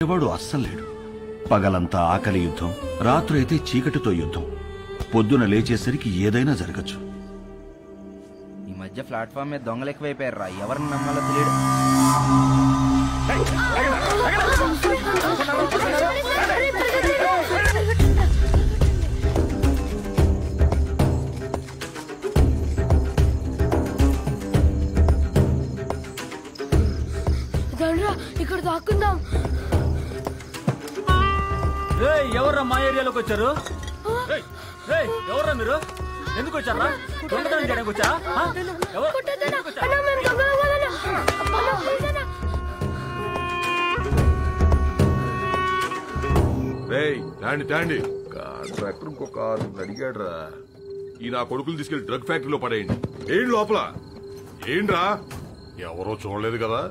వాడు అస్సలేడు. పగలంతా ఆకలి యుద్ధం, రాత్రి అయితే చీకటితో యుద్ధం. పొద్దున లేచేసరికి ఏదైనా జరగచ్చు. ఈ మధ్య ప్లాట్ఫామ్ మీద దొంగలు ఎక్కువైపోయారా, ఎవరిని నమ్మాలో తెలియదు. ఇక్కడ దాక్కుందాం. ఎవర్రా మా ఏరియాలోకి వచ్చారు? ఎవర్రా మీరు? ఎందుకు వచ్చారా? దొంగతనం చేయడానికి వచ్చా? తాండి కాంట్రాక్టర్ ఇంకొక అడిగాడు రా. ఈ నా కొడుకులు తీసుకెళ్లి డ్రగ్ ఫ్యాక్టరీలో పడేయండి. ఏంటి లోపల? ఏంట్రా? ఎవరో చూడలేదు కదా?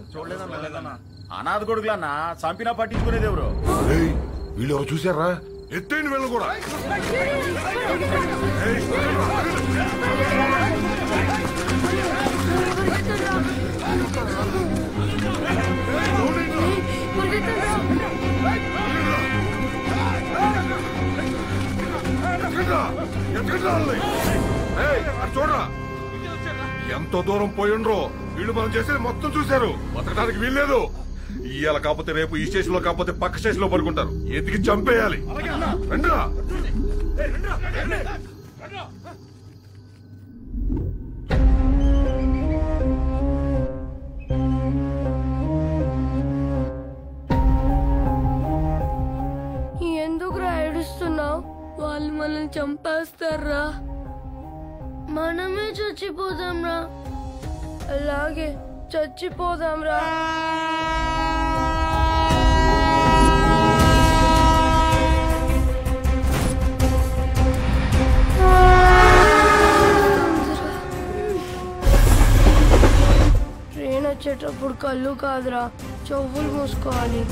అనాథ కొడుకులన్నా చంపినా పట్టించుకునేది ఎవరు? వీళ్ళు ఎవరు చూసారా? ఎత్తేండి వీళ్ళు కూడా. చూడరా ఎంతో దూరం పోయిండ్రో. వీళ్ళు మనం చేసేది మొత్తం చూశారు. బతకడానికి వీల్లేదు. ఇవాళ కాకపోతే రేపు ఈ స్టేషన్ లో కాకపోతే పక్క స్టేషన్ లో పడుకుంటారు. ఎతికి చంపేయాలి. రండిరా. ఎందుకురా ఏడుస్తున్నావు? వాళ్ళు మనల్ని చంపేస్తారా? మనమే చచ్చిపోదాంరా. అలాగే చచ్చిపోదాంరా. ట్రైన్ వచ్చేటప్పుడు కళ్ళు కాదురా, చెవులు మూసుకోవాలి.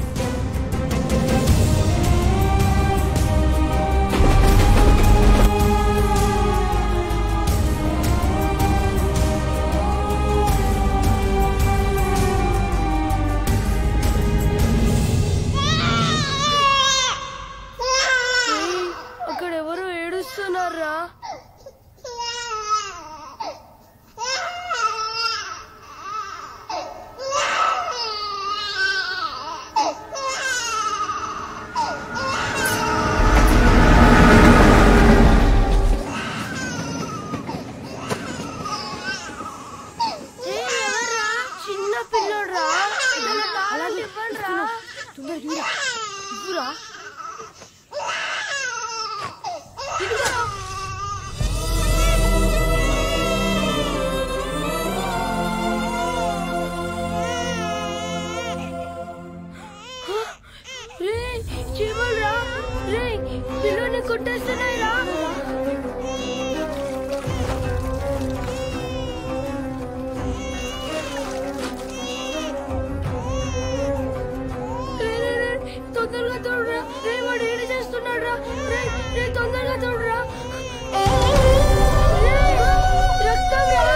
అక్కడెవరో ఏడుస్తున్నారా? చిన్న పిల్లడురా. చీమలురా, పిల్లని కొట్టేస్తున్నాయిరా. తొందరగా తోడురా. వాడు ఏడు చేస్తున్నాడు రా. తొందరగా తోడురా. రక్తం రా.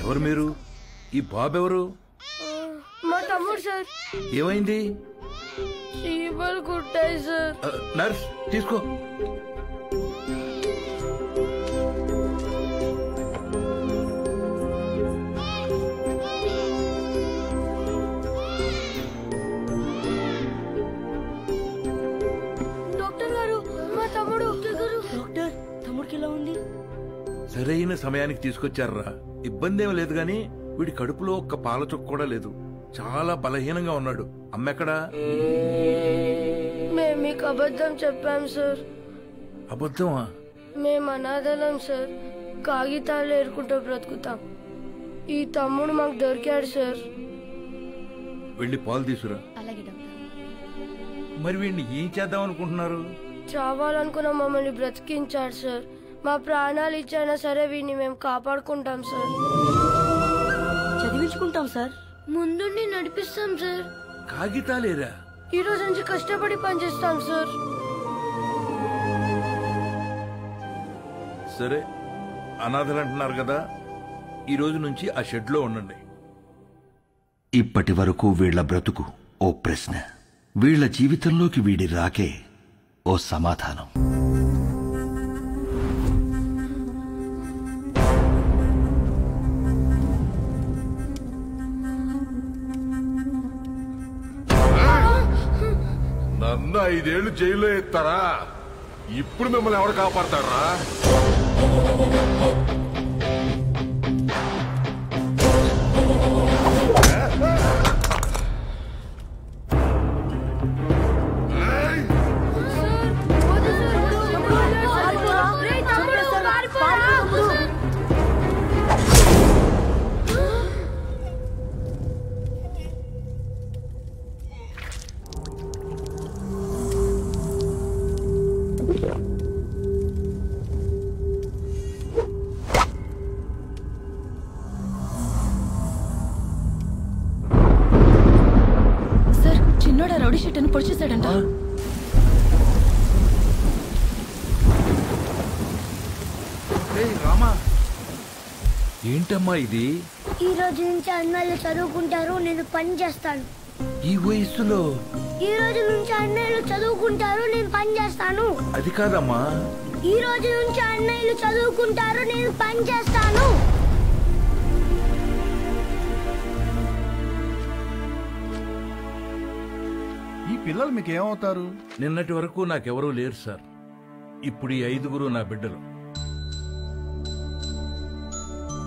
ఎవరు మీరు? ఈ బాబు ఎవరు? మా తమ్ముడు సార్. ఏమైంది? చీమలు కుట్టాయి సార్. నర్స్ తీసుకో. డాక్టర్ గారు, మా తమ్ముడు. డాక్టర్, తమ్ముడికి ఎలా ఉంది? సరైన సమయానికి తీసుకొచ్చారా. ఇబ్బంది ఏం లేదు గాని వీడి కడుపులో ఒక్క పాల చుక్క కూడా లేదు. చాలా బలహీనంగా ఉన్నాడు. అమ్మెక్కడా? మేము మీకు అబద్ధం చెప్పాం సార్. అబద్ధమా? మేము అనాథలం సార్. కాగితాలు ఏరుకుంటూ బ్రతుకుతాం. ఈ తమ్ముడు మాకు దొరికాడు సార్. వెళ్ళి పాలు తీసుకురా. మరి వీడిని ఏం చేద్దాం అనుకుంటున్నారు? చావాలనుకున్న మమ్మల్ని బ్రతికించాడు సార్. మా ప్రాణాలు ఇచ్చైనా సరే వీడిని మేము కాపాడుకుంటాం సార్. చదివించుకుంటాం సార్. ముందుండి నడిపిస్తాం సార్. కాగితాలేరా? ఈ రోజు నుంచి కష్టపడి పనిచేస్తాం సార్. సరే, అనాథలు అంటున్నారు కదా, ఈ రోజు నుంచి ఆ షెడ్ లో ఉండండి. ఇప్పటి వరకు వీళ్ల బ్రతుకు ఓ ప్రశ్న, వీళ్ల జీవితంలోకి వీడి రాకే ఓ సమాధానం. నన్ను 5 ఏళ్లు జైల్లో ఎత్తారా? ఇప్పుడు మిమ్మల్ని ఎవరు కాపాడతారా? చిన్నోడా రౌడీ షీట్ అని పొడిచేశాడంట. రామా, ఏంటమ్మా ఇది? ఈ రోజు నుంచి అన్నయ్యలు చదువుకుంటారు, నేను పని చేస్తాను. ఈ వయస్సులో? ఈ రోజు నుంచి అన్నయ్యలు చదువుకుంటారు, నేను పని చేస్తాను. అది కాదమ్మా. ఈ రోజు నుంచి అన్నయ్యలు చదువుకుంటారు, నేను పని చేస్తాను. ఈ పిల్లలు మీకేమవుతారు? నిన్నటి వరకు నాకెవరూ లేరు సార్. ఇప్పుడు ఈ 5గురు నా బిడ్డలు.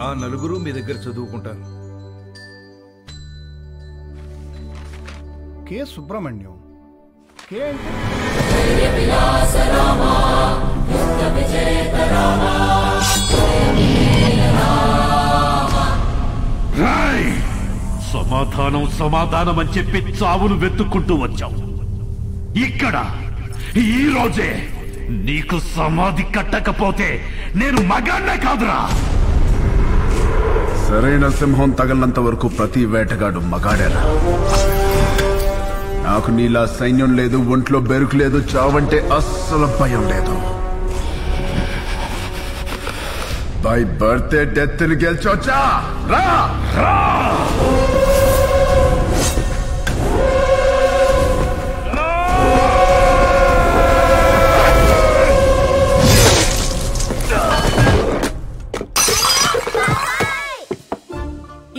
ఆ 4 మీ దగ్గర చదువుకుంటారు. కె సుబ్రహ్మణ్యం. కే అంటే సమాధానం సమాధానం అని చెప్పి చావును వెతుక్కుంటూ వచ్చావు. ఇక్కడ ఈ రోజే నీకు సమాధి కట్టకపోతే నేను మగాన్నే కాదురా. సరైన సింహం తగలంత వరకు ప్రతి వేటగాడు మగాడేరా. నాకు నీలా సైన్యం లేదు, ఒంట్లో బెరుకు లేదు, చావంటే అస్సలు భయం లేదు. బై బర్త్డే డెత్ ని గెలిచొచ్చా రా.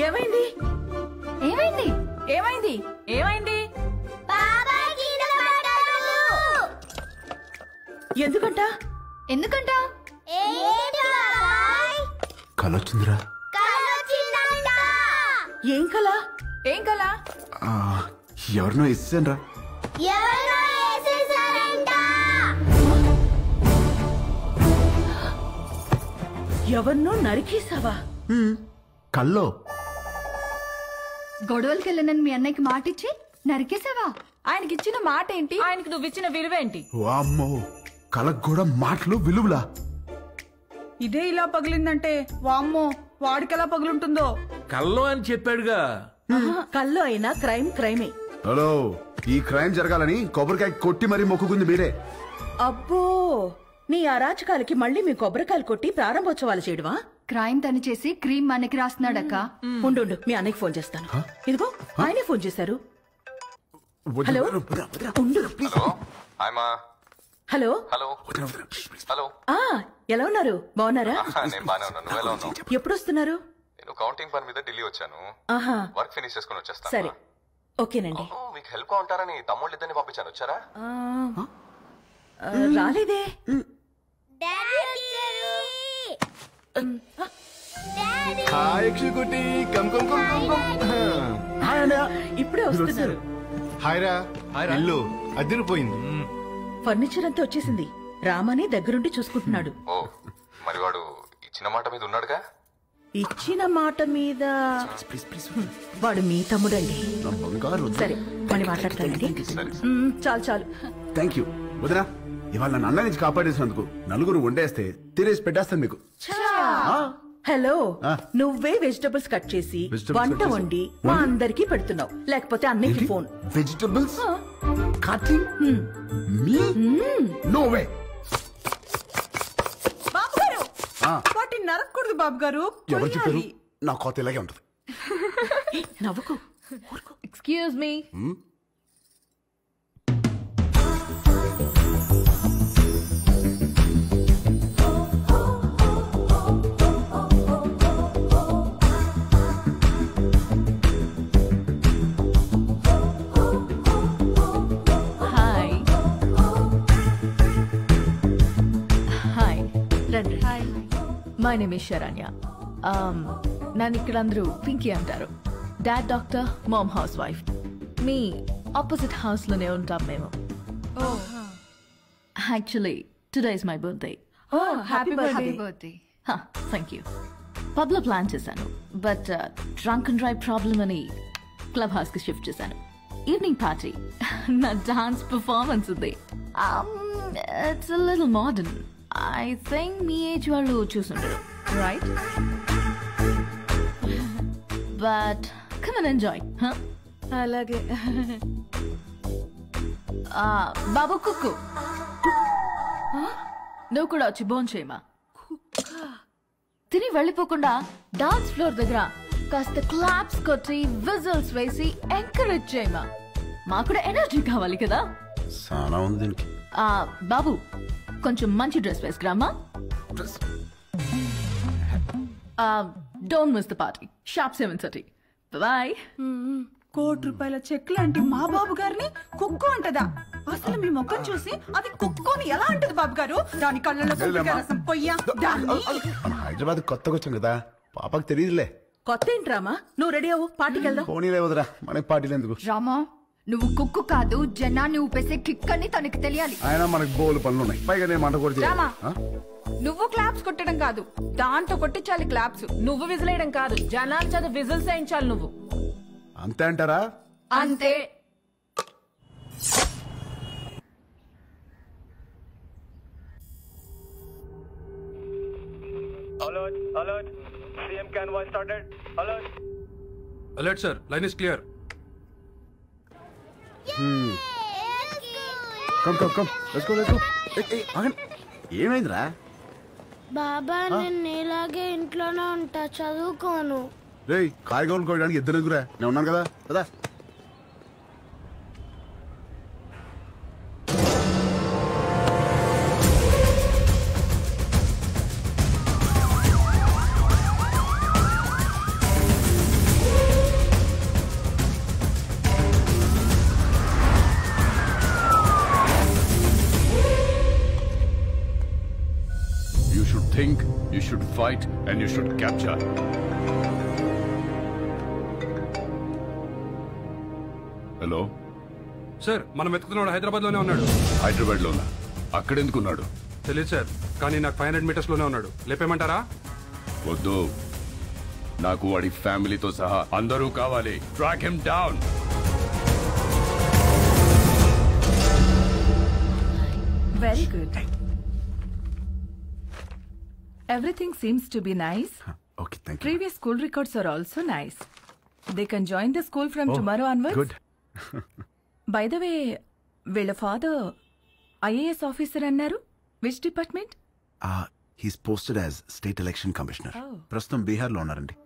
ఏమైంది? ఏమైంది? ఏమైంది? ఏమైంది? ఎందుకంట? ఎందుకంట? కలొచ్చిందిరా. ఏం కల? ఏం కల? ఎవరినో ఇస్తానరా. ఎవరినో నరికేసావా? కల్లో గొడవలకెళ్ళనని మీ అన్నయ్యకి మాటిచ్చి నరికేసావా? ఆయనకిచ్చిన మాట ఏంటి? ఆయనకి నువ్విచ్చిన విలువేంటి? వామ్మో, కలకు కూడా మాటలు విలువలా. ఇదే ఇలా పగిలిందంటే వామ్మో వాడికెలా పగులుంటుందో. కల్లో అని చెప్పాడుగా. కల్లో అయినా క్రైమ్ క్రైమే. హలో, ఈ క్రైమ్ జరగాలని కొబ్బరికాయ కొట్టి మరీ మొక్కుకుంది మీరే. అబ్బో, నీ అరాచకాలకి మళ్ళీ మీ కొబ్బరికాయలు కొట్టి ప్రారంభోత్సవాలు చేయడమా? క్రైమ్ తను చేసి క్రీమ్ మనకి రాస్తున్నాడక్క. ఉండు, మీ అన్నయ్యకి ఫోన్ చేస్తాను. ఇదిగో ఆయనే ఫోన్ చేశారు. హలో, ఉండు. Hello hello hello. ఎలా ఉన్నారు? బాగున్నారా? నేను బానే ఉన్నాను. నువ్వు ఎలా ఉన్నావు? ఎప్పుడు వస్తున్నారు? నేను కౌంటింగ్ పని మీద ఢిల్లీ వచ్చాను. ఆహా, వర్క్ ఫినిష్ చేసుకుని వచ్చేస్తాను. సరే, ఓకేనండి. మీకు హెల్ప్ గా ఉంటారని తమ్ముళ్ళు ఇద్దరిని పంపించాను. వచ్చారా? రాలేదే. ఇప్పుడే వస్తున్నారు. ఇల్లు అదిరిపోయింది. ఫర్నిచర్ అంతా వచ్చేసింది. రామని దగ్గరుండి చూసుకుంటున్నాడు. ఓ, మరి వాడు ఇచ్చిన మాట మీద ఉన్నాడుగా? ఇచ్చిన మాట మీద వాడు మీ తమ్ముడండి. సరే, మళ్ళీ మాట్లాడతానండి. చాలు చాలు. థ్యాంక్ యూ వదినా. ఇవాళ నన్ను అన్న నుంచి కాపాడేసినందుకు నలుగురు వండేస్తే తినేసి పెట్టేస్తాను మీకు. హలో, నువ్వే వెజిటబుల్స్ కట్ చేసి వంట వండి మా అందరికి పెడుతున్నావు, లేకపోతే అన్నకి ఫోన్. వెజిటబుల్స్ కటింగ్ మీ? No way. బాబు గారు, వాటిని నరకూడదు బాబు గారు. ఎవరు చెప్పారు? నా కోత ఇలాగే ఉంటది. నవ్వుకో. Excuse me. My name is Saranya. నన్ను ఇక్కడ అందరూ పింకీ అంటారు. Dad doctor, mom housewife. మీ ఆపోజిట్ హౌస్ లోనే ఉంటాం మేము. Actually today is my birthday. Happy birthday. Thank you. Pub లో ప్లాన్ చేశాను, but drunk and drive problem అని క్లబ్ హౌస్ కి షిఫ్ట్ చేశాను. ఈవినింగ్ పార్టీ, నా డాన్స్ పర్ఫార్మెన్స్ ఉంది. It's a little modern. I think మీ ఏజ్ వాళ్ళు చూసుంటారు, right? But come and enjoy. అలాగే. బాబు కుక్కు, నువ్వు కూడా వచ్చి బోన్ చేయమా. తిని వెళ్ళిపోకుండా డాన్స్ ఫ్లోర్ దగ్గర కాస్త క్లాప్స్ కొట్టి విజిల్స్ వేసి ఎంకరేజ్ చేయమా. మాకు కూడా ఎనర్జీ కావాలి కదా. సానా ఉంది దీనికి. బాబు, కొంచెం మంచి డ్రెస్ వేసుకురామా. Don't miss the party. Sharp 7:30. Bye. ₹1,00,00,000 cheque లాంటి మా బాబు గారిని కుక్కు అంటదా? అసలు మీ ముఖం చూసి అది కుక్కుని ఎలా అంటది బాబు గారు? దాని కళ్ళలో పొయ్యా. హైదరాబాద్ కొత్తగా వచ్చాం కదా, పాపకు తెలియదులే. కొత్త ఏంట్రామా? నువ్వు రెడీ అవ్వు, పార్టీకి వెళ్దాం. పోనీలే వదరా, మనకి పార్టీలు ఎందుకు? రామా, నువ్వు కుక్కు కాదు, జనాన్ని ఊపేసే కిక్ అని తనకి తెలియాలి. ఆయన మనకు బోలు పనులు ఉన్నాయి, పైగా నేను మంట కొడితే. నువ్వు క్లాప్స్ కొట్టడం కాదు, దాంతో కొట్టించాలి క్లాప్స్. నువ్వు విజిలేయడం కాదు, జనాలు చదువు విజిల్స్ వేయించాలి నువ్వు. అంతే అంటారా? అంతే. Alert, alert. CM convoy started. Alert. Alert, sir. Line is clear. Come. Let's go. ఏమైందిరా? బాబా, నేను ఇలాగే ఇంట్లోనే ఉంటా, చదువుకోను. రేయ్, కాయగూరలు కోయడానికి ఇద్దరు ఎదుగురా, నేను ఉన్నాను కదా కదా. Think, you should fight, and you should capture. Hello sir, మనం వెతుకుతున్నాడు హైదరాబాద్ లోనే ఉన్నాడు. హైదరాబాద్ లోనా? అక్కడెందుకు ఉన్నాడు? తెలియదు సార్, కానీ నాకు 500 మీటర్స్ లోనే ఉన్నాడు. లేపేమంటారా? వద్దు, నాకు వాడి ఫ్యామిలీతో సహా అందరూ కావాలి. Track him down. Very good. Everything seems to be nice. Okay, thank you. Previous school records are also nice. They can join the school from tomorrow onwards. Good. By the way, వీళ్ళ father IAS officer అన్నారు. Which department? He's posted as State Election Commissioner. ప్రస్తుతం బీహార్లో ఉన్నారండి.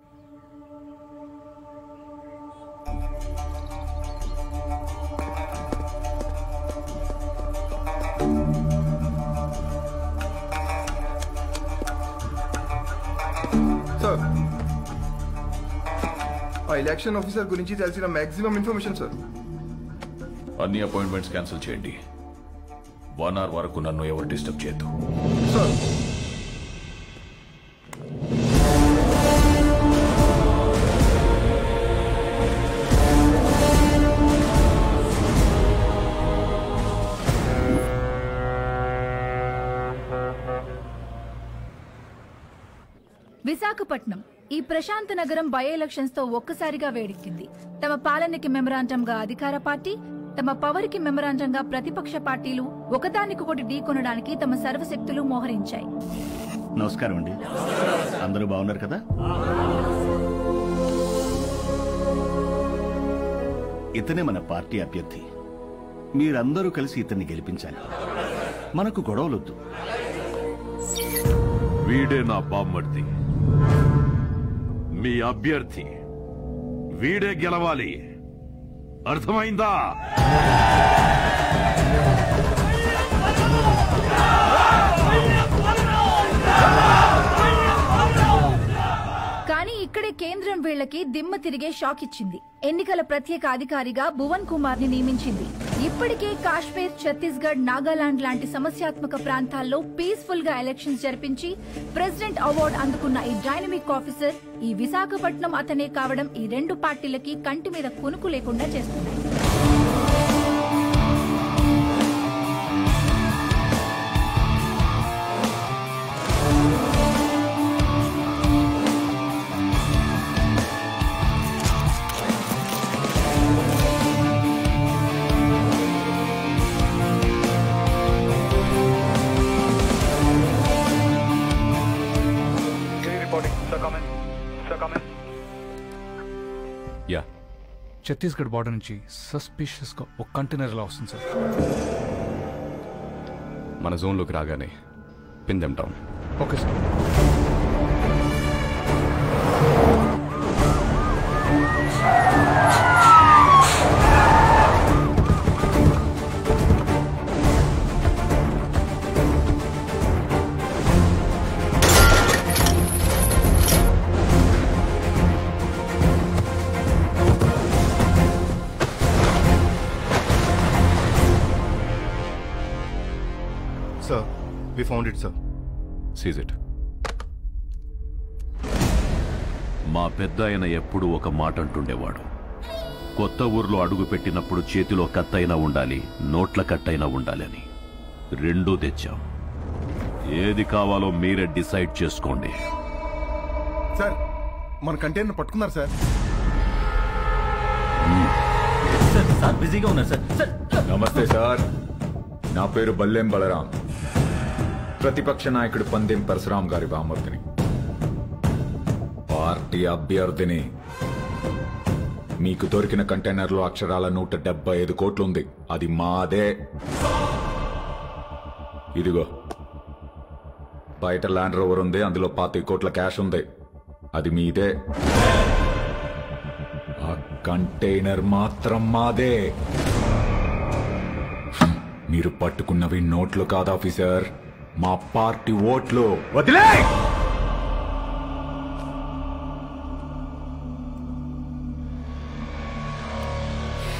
Sir, ఆ election officer గురించి తెలిసిన maximum information sir. అన్ని appointments cancel చేయండి. 1 hour వరకు నన్ను ఎవరు డిస్టర్బ్ చేయొద్దు. సార్, విశాఖపట్నం ఈ ప్రశాంత నగరం బై ఎలక్షన్స్ తో ఒక్కసారిగా వేడెక్కింది. తమ పాలనకి మెమరాండంగా అధికార పార్టీ, తమ పవర్ కి మెమరాండంగా ప్రతిపక్ష పార్టీలు ఒకదానికొకటి ఢీకొనడానికి తమ సర్వశక్తులు మోహరించాయి. నమస్కారం అండి, అందరూ బాగున్నారు కదా? ఇతనే మన పార్టీ అభ్యర్థి. మీరందరూ కలిసి ఇతన్ని గెలిపించాలి. మనకు గొడవలొద్దు. వీడే నా బామ్మర్ది, మీ అభ్యర్థి. వీడే గెలవాలి, అర్థమైందా? కానీ ఇక్కడే కేంద్రం వీళ్లకి దిమ్మ తిరిగే షాక్ ఇచ్చింది. ఎన్నికల ప్రత్యేక అధికారిగా భువన్ కుమార్ ని నియమించింది. ఇప్పటికే కాశ్మీర్, ఛత్తీస్గఢ్, నాగాలాండ్ లాంటి సమస్యాత్మక ప్రాంతాల్లో పీస్ఫుల్ గా ఎలక్షన్స్ జరిపించి ప్రెసిడెంట్ అవార్డు అందుకున్న ఈ డైనమిక్ ఆఫీసర్ ఈ విశాఖపట్నం అతనే కావడం ఈ రెండు పార్టీలకి కంటి మీద కునుకు లేకుండా చేస్తున్నాయి. ఛత్తీస్గఢ్ బార్డర్ నుంచి సస్పిషియస్ గా ఒక కంటైనర్ లా వస్తుంది సార్. మన జోన్లోకి రాగానే pin them down. Okay sir. Sir, we found it, sir. Seize it. మా పెద్ద ఆయన ఎప్పుడు ఒక మాట అంటుండేవాడు. కొత్త ఊర్లో అడుగు పెట్టినప్పుడు చేతిలో కత్తైనా ఉండాలి, నోట్ల కట్టైనా ఉండాలి అని. రెండూ తెచ్చాం. ఏది కావాలో మీరే డిసైడ్ చేసుకోండి. సార్, మన కంటైనర్ పట్టుకున్నారు సార్. సార్ బిజీగా ఉన్నారు సార్. నమస్తే సార్, నా పేరు బల్లెం బలరాం, ప్రతిపక్ష నాయకుడు పందెం పరశురాం గారి బామర్దిని, పార్టీ అభ్యర్థిని. మీకు దొరికిన కంటైనర్లో అక్షరాల 175 కోట్లుంది. అది మాదే. ఇదిగో బయట ల్యాండ్ రోవర్ ఉంది, అందులో 25 కోట్ల క్యాష్ ఉంది. అది మీదే. ఆ కంటైనర్ మాత్రం మాదే. మీరు పట్టుకున్నవి నోట్లు కాదు ఆఫీసర్, మా పార్టీ ఓట్లు. వదిలే!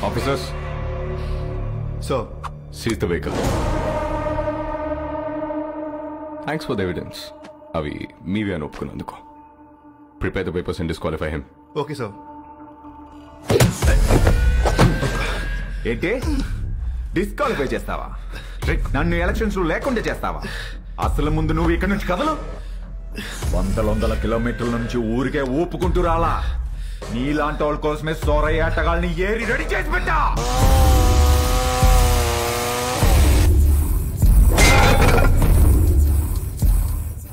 Officers, sir, seize the vehicle. Thanks for the evidence. అవి మీవే అని ఒప్పుకున్నందుకు. Prepare the papers and disqualify him. Okay sir. ఏంటి డిస్క్వాలిఫై చేస్తావా? నన్ను ఎలక్షన్స్ లేకుండా చేస్తావా? అసలు ముందు నువ్వు ఇక్కడ నుంచి కదలు. వందల కిలోమీటర్ల నుంచి ఊరికే ఊపుకుంటూ రాలా. నీలాంటి వాళ్ళ కోసమే సోరయ్య ఆటగాళ్ళని ఏరి రెడీ చేసి పెట్టా.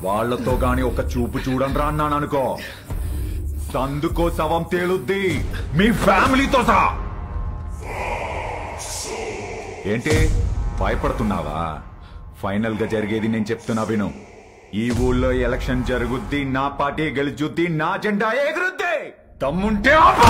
వాళ్లతో గాని ఒక చూపు చూడండి రా అన్నాను అనుకో, సందుకో శవం తేలుద్ది, మీ ఫ్యామిలీతో సహా. ఏంటి భయపడుతున్నావా? ఫైనల్ గా జరిగేది నేను చెప్తున్నా విను. ఈ ఊళ్ళో ఎలక్షన్ జరుగుద్ది, నా పార్టీ గెలుచుద్ది, నా జెండా ఎగురుద్ది. దమ్ముంటే ఆపు.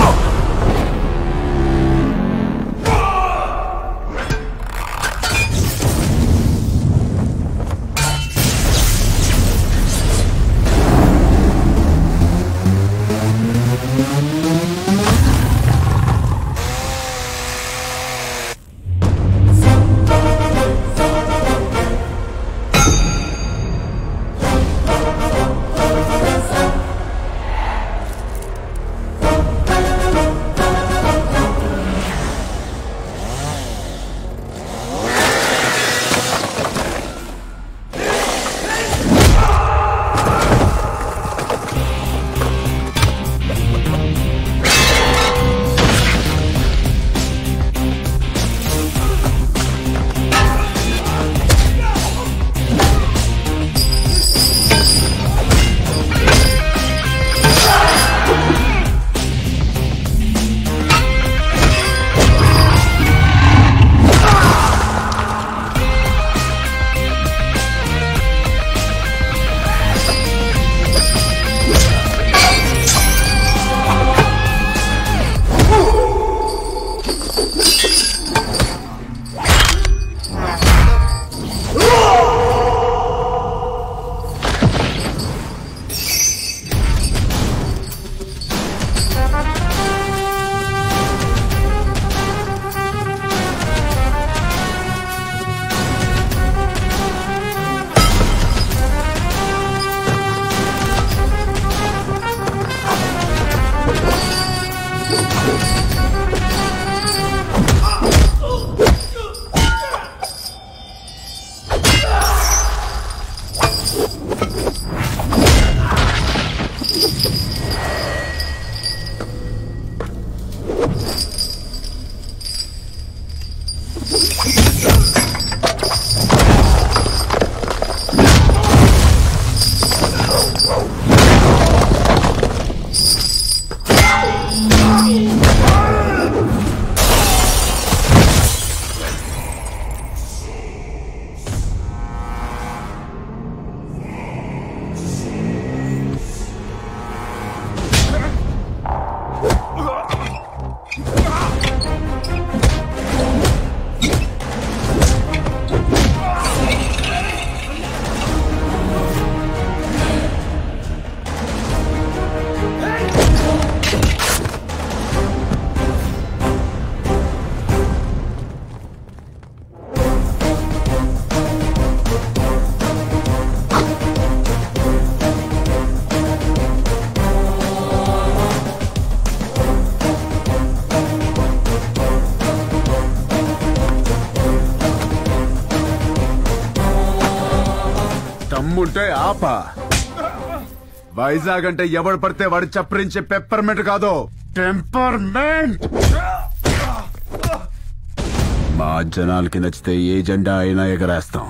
దమ్ముంటే ఆపా. వైజాగ్ అంటే ఎవడు పడితే వాడు చప్పరించే పెప్పర్మెంట్ కాదు, టెంపర్మెంట్. మా జనాలకి నచ్చితే ఏ జెండా అయినా ఎగరేస్తాం.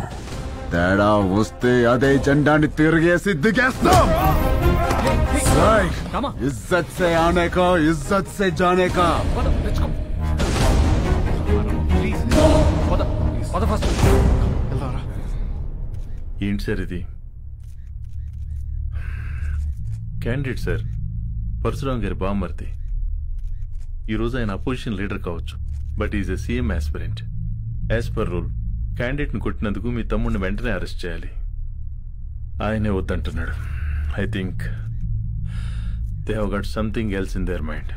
తేడా వస్తే అదే జెండాని తిరిగేసి దిగేస్తాం. ఇజ్జత్ సే ఆనే కా, ఇజ్జత్ సే జానే కా. ఏంటి సార్ ఇది? క్యాండిడేట్ సార్, పరశురాం గారి బామ్మర్ది. ఈరోజు ఆయన అపోజిషన్ లీడర్ కావచ్చు, but is a CM aspirant. As per rule క్యాండిడేట్ని కొట్టినందుకు మీ తమ్ముడిని వెంటనే అరెస్ట్ చేయాలి. ఆయనే వద్దంటున్నాడు. I think they have got something else in their mind.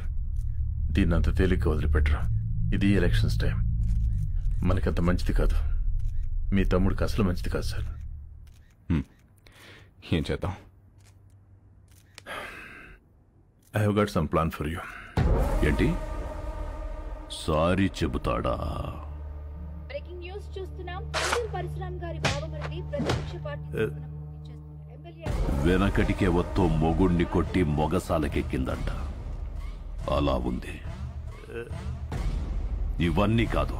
దీన్ని అంత తేలిక వదిలిపెట్టరు. ఇది ఎలక్షన్స్ టైం. మనకంత మంచిది కాదు. మీ తమ్ముడికి అసలు మంచిది కాదు సార్. ఏం చేద్దాం? I have got some plan for you. ఏంటి? సారీ చెబుతాడా? బ్రేకింగ్ న్యూస్ చూస్తున్నాం. పరశురాం గారి బావమరిది ప్రతిపక్ష పార్టీ వెనకటికే వత్తో మొగుణ్ణి కొట్టి మొగసాలకెక్కిందంట. అలా ఉంది. ఇవన్నీ కాదు,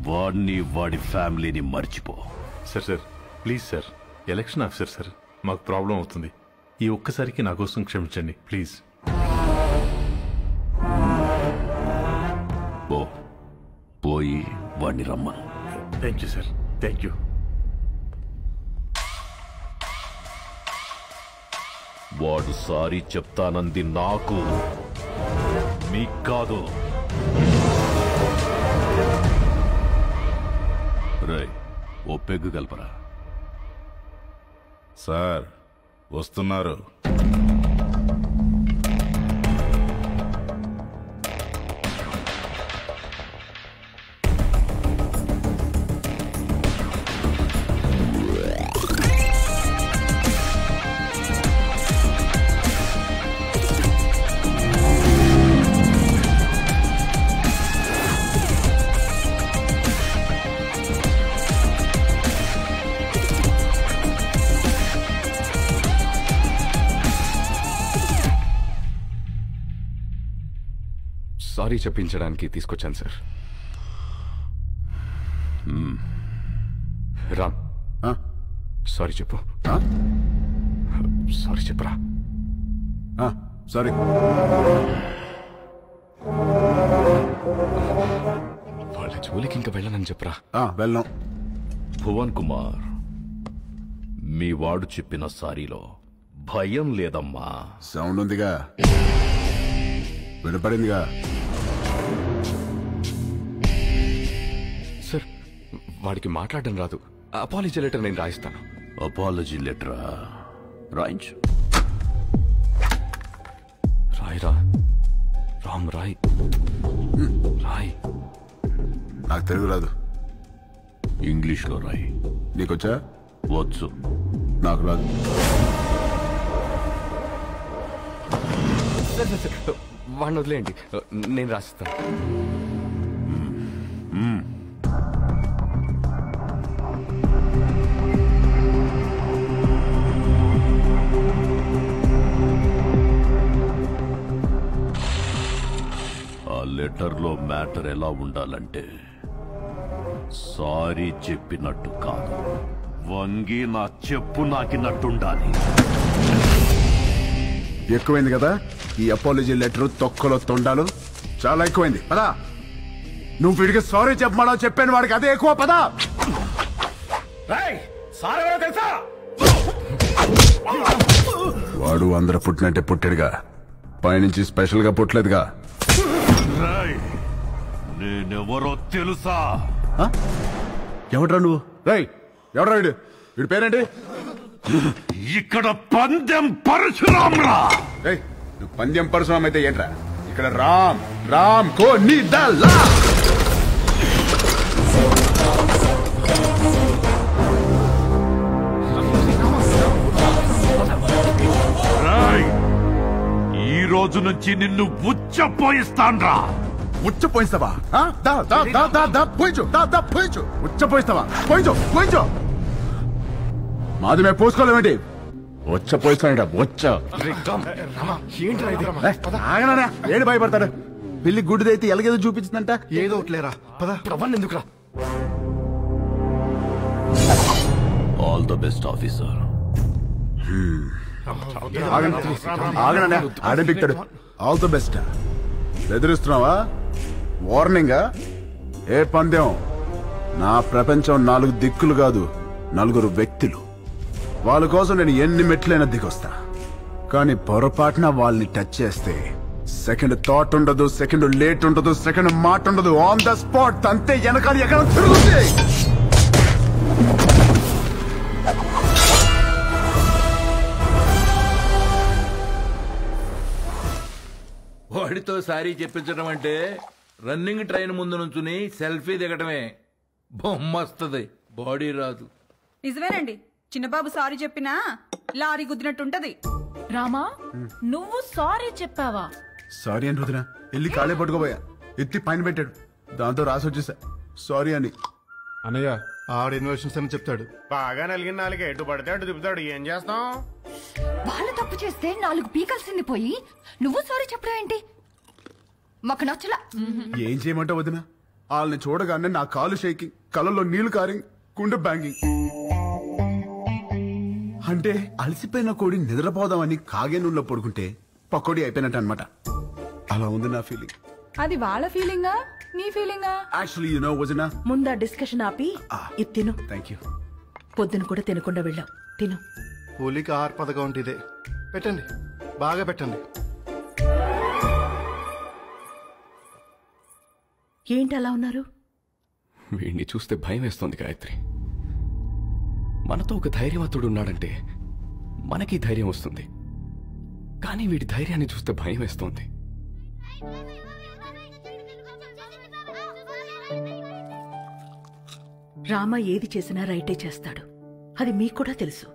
వాడిని వాడి ఫ్యామిలీని మర్చిపో. Sir please sir, election officer sir, మాకు ప్రాబ్లం అవుతుంది. ఈ ఒక్కసారికి నా కోసం క్షమించండి ప్లీజ్. పోయి వాడిని రమ్మను. Thank you sir, thank you. వాడు సారీ చెప్తానంది నాకు, మీకు కాదు. రే, ఓ పెగ్గు కలపరా. సార్ వస్తున్నారు. సారీ చెప్పించడానికి తీసుకొచ్చాను సార్. రామ్, సారీ చెప్పు. సారీ చెప్పరా. సారీ. వాళ్ళ జోలికి ఇంకా వెళ్ళనని చెప్పరా. వెళ్ళను. భువన్ కుమార్, మీ వాడు చెప్పిన సారీలో భయం లేదమ్మా. సౌండ్ ఉందిగా, వినపడిందిగా. సార్, వాడికి మాట్లాడడం రాదు. అపాలజీ లెటర్ నేను రాయిస్తాను. అపాలజీ లెటరా? రాయించు. రాయిరా. రామ్ రాయ్. రాయ్. నాకు తెలుగు రాదు. ఇంగ్లీష్లో రాయి. నీకొచ్చా? వచ్చు. నాకు రాదు. సార్ వాడిని వదిలేయండి, నేను రాసిస్తాను. ఆ లెటర్లో మ్యాటర్ ఎలా ఉండాలంటే, సారీ చెప్పినట్టు కాదు, వంగి నా చెప్పు నాకినట్టుండాలి. ఎక్కువైంది కదా ఈ అపాలజీ లెటర్, తొక్కలో తొండాలు చాలా ఎక్కువైంది. పదా, నువ్వు వీడికి సారీ చెప్పమా చెప్పాను, వాడికి అదే ఎక్కువ. పదా. వాడు అందరూ పుట్టినట్టే పుట్టాడుగా, పైనుంచి స్పెషల్ గా పుట్టలేదుగా. నేనెవరో తెలుసా? ఎవడ్రా నువ్వు? రై, ఎవడ్రా వీడు? వీడి పేరేంటి? ఇక్కడ పందెం పరశురామ్రా. నువ్వు పందెం పరశురామ్ అయితే ఏంట్రా? ఇక్కడ రామ్ రామ్ కో నిదలా. ఈ రోజు నుంచి నిన్ను ఉచ్చపోయిస్తాన్రా. ఉచ్చపోయిస్తావా? పోయించు. ఉచ్చపోయిస్తావా? పోయించు. మాది మేము పోసుకోలేమేంటి వచ్చ పోయిస్తాడ వచ్చ ఆగనా ఏడు భయపడతాడు పిల్లి గుడ్డిదైతే ఎలాగేదో చూపించిందంట ఏదో ఒకట్లేరా పద అవన్నీ ఎందుకురా ఆల్ ద బెస్ట్ ఆఫీసర్. ఆడపిక్తాడు ఆల్ ద బెస్ట్. బెదిరిస్తున్నావా? వార్నింగా? ఏ పందెం? నా ప్రపంచం 4 దిక్కులు కాదు, 4 వ్యక్తులు. వాళ్ళ కోసం నేను ఎన్ని మెట్లైనా దిగొస్తా. కానీ పొరపాటున వాళ్ళని టచ్ చేస్తే సెకండ్ థాట్ ఉండదు, సెకండ్ లేట్ ఉండదు, సెకండ్ మాట ఉండదు. ఆన్ ద స్పాట్ అంతే. వెనకాల ఎక్కడ తిరుగుతుంది. వాడితో సారీ చెప్పించడం అంటే రన్నింగ్ ట్రైన్ ముందు నుంచుని సెల్ఫీ దిగటమే. బొమ్మస్తుంది, బాడీ రాదు. నిజమేనండి, చిన్నబాబు సారీ చెప్పినా లారీ గుద్దినట్టుంటది. రామా, నువ్వు సారీ చెప్పావా? సారీ అని రుదినా వెళ్ళి కాళ్ళే పట్టుకోబోయా. ఎత్తి పైన పెట్టాడు, దాంతో రాసి వచ్చేసా సారీ అని. అన్నయ్య ఆడ ఇన్వెషన్స్ అని చెప్తాడు. బాగా నలిగిన నాలుగు ఎటు పడితే అటు తిప్పుతాడు. ఏం చేస్తాం? వాళ్ళు తప్పు చేస్తే 4 పీకల్సింది పోయి నువ్వు సారీ చెప్పడం ఏంటి? మాకు నచ్చలా. ఏం చేయమంటావు వదినా? వాళ్ళని చూడగానే నా కాలు షేకింగ్, కళ్ళల్లో నీళ్లు కారింగ్, గుండె బ్యాంగింగ్. అంటే అలసిపోయిన కోడి నిద్రపోదామని కాగే నూనెలో పడుకుంటే పకోడీ అయిపోయినట్టు అనమాట. అలా ఉంది నా ఫీలింగ్. అది వాళ్ళ ఫీలింగా నీ ఫీలింగా? యాక్చువల్లీ యు నో వదినా, ముందా డిస్కషన్ ఆపి ఇది తిను. Thank you. పొద్దున కూడా తినకుండా వెళ్ళాం, తిను. హోలీకి ఆహార పథకం అంటే ఇదే. పెట్టండి, బాగా పెట్టండి. ఏంటి అలా ఉన్నారు? వీడిని చూస్తే భయం వేస్తోంది గాయత్రి. మనతో ఒక ధైర్యవంతుడు ఉన్నాడంటే మనకి ధైర్యం వస్తుంది, కానీ వీడి ధైర్యాన్ని చూస్తే భయం వేస్తోంది. రామ ఏది చేసినా రైటే చేస్తాడు, అది మీకు కూడా తెలుసు.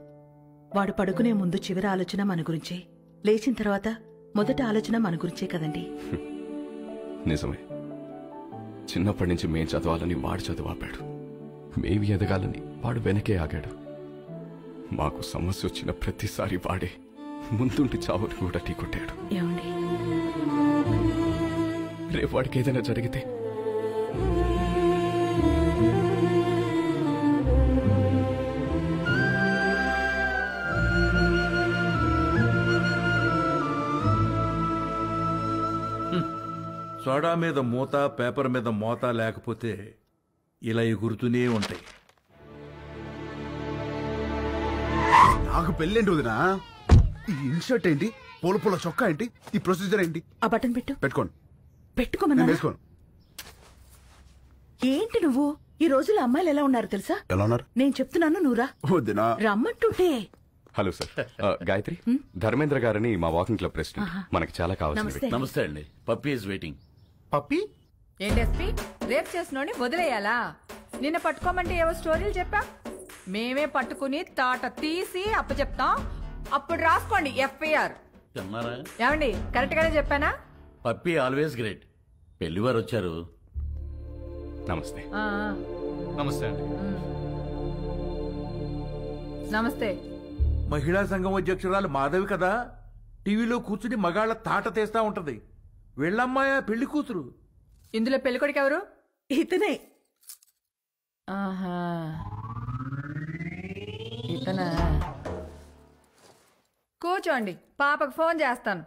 వాడు పడుకునే ముందు చివరి ఆలోచన మన గురించే, లేచిన తర్వాత మొదటి ఆలోచన మన గురించే కదండి. నిజమే. చిన్నప్పటి నుంచి మేం చదవాలని వాడు చదువాపాడు, మేమి ఎదగాలని వాడు వెనకే ఆగాడు. మాకు సమస్య వచ్చిన ప్రతిసారి వాడే ముందుండి చావుని కూడా ఢీకొట్టాడు. ఏమండి, రేపు వాడికి ఏదైనా జరిగితే సోడా మీద మూత, పేపర్ మీద మోత లేకపోతే ఇలా ఎగురుతూనే ఉంటాయి. నాకు పెళ్ళేంటి వదినా? ఈ ఇన్షర్ట్ ఏంటి? పూల పూల చొక్కా ఏంటి? ఈ ప్రొసీజర్ ఏంటి? ఆ బటన్ పెట్టు. పెట్టుకోండి. పెట్టుకోమన్నా. వేసుకోను. ఏంటి నువ్వు? ఈ రోజుల్లో అమ్మాయిలు ఎలా ఉన్నారు తెలుసా? ఎలా ఉన్నారు? నేను చెప్తున్నాను, నువ్వురా. వదినా రమ్మంటుంటే. హలో సార్, గాయత్రి, ధర్మేంద్ర గారని మా వాకింగ్ క్లబ్ ప్రెసిడెంట్. మనకి చాలా కావాల్సింది. నమస్తే అండి. Puppy is waiting. పప్పీ? ఏంటి ఎస్పీ, రేప్ చేసినోని వదిలేయాలా? నిన్న పట్టుకోమంటే ఏవో స్టోరీలు చెప్పా, మేమే పట్టుకుని తాట తీసి అప్పచెప్తాం. అప్పుడు రాసుకోండి ఎఫ్ఐఆర్. చెన్నారా? ఏమండి, కరెక్ట్ గానే చెప్పానా? Puppy always great. పెళ్లివారు వచ్చారు. నమస్తే. నమస్తే అండి. నమస్తే. మహిళా సంఘం అధ్యక్షురాలు మాధవి కదా, టీవీలో కూర్చుని మగాళ్ళ తాట తీస్తా ఉంటది. వెళ్ళమ్మాయా పెళ్లి కూతురు. ఇందులో పెళ్ళికొడుకు ఎవరు? ఇతనే. ఆహా, ఇతనా? కూర్చోండి, పాపకు ఫోన్ చేస్తాను.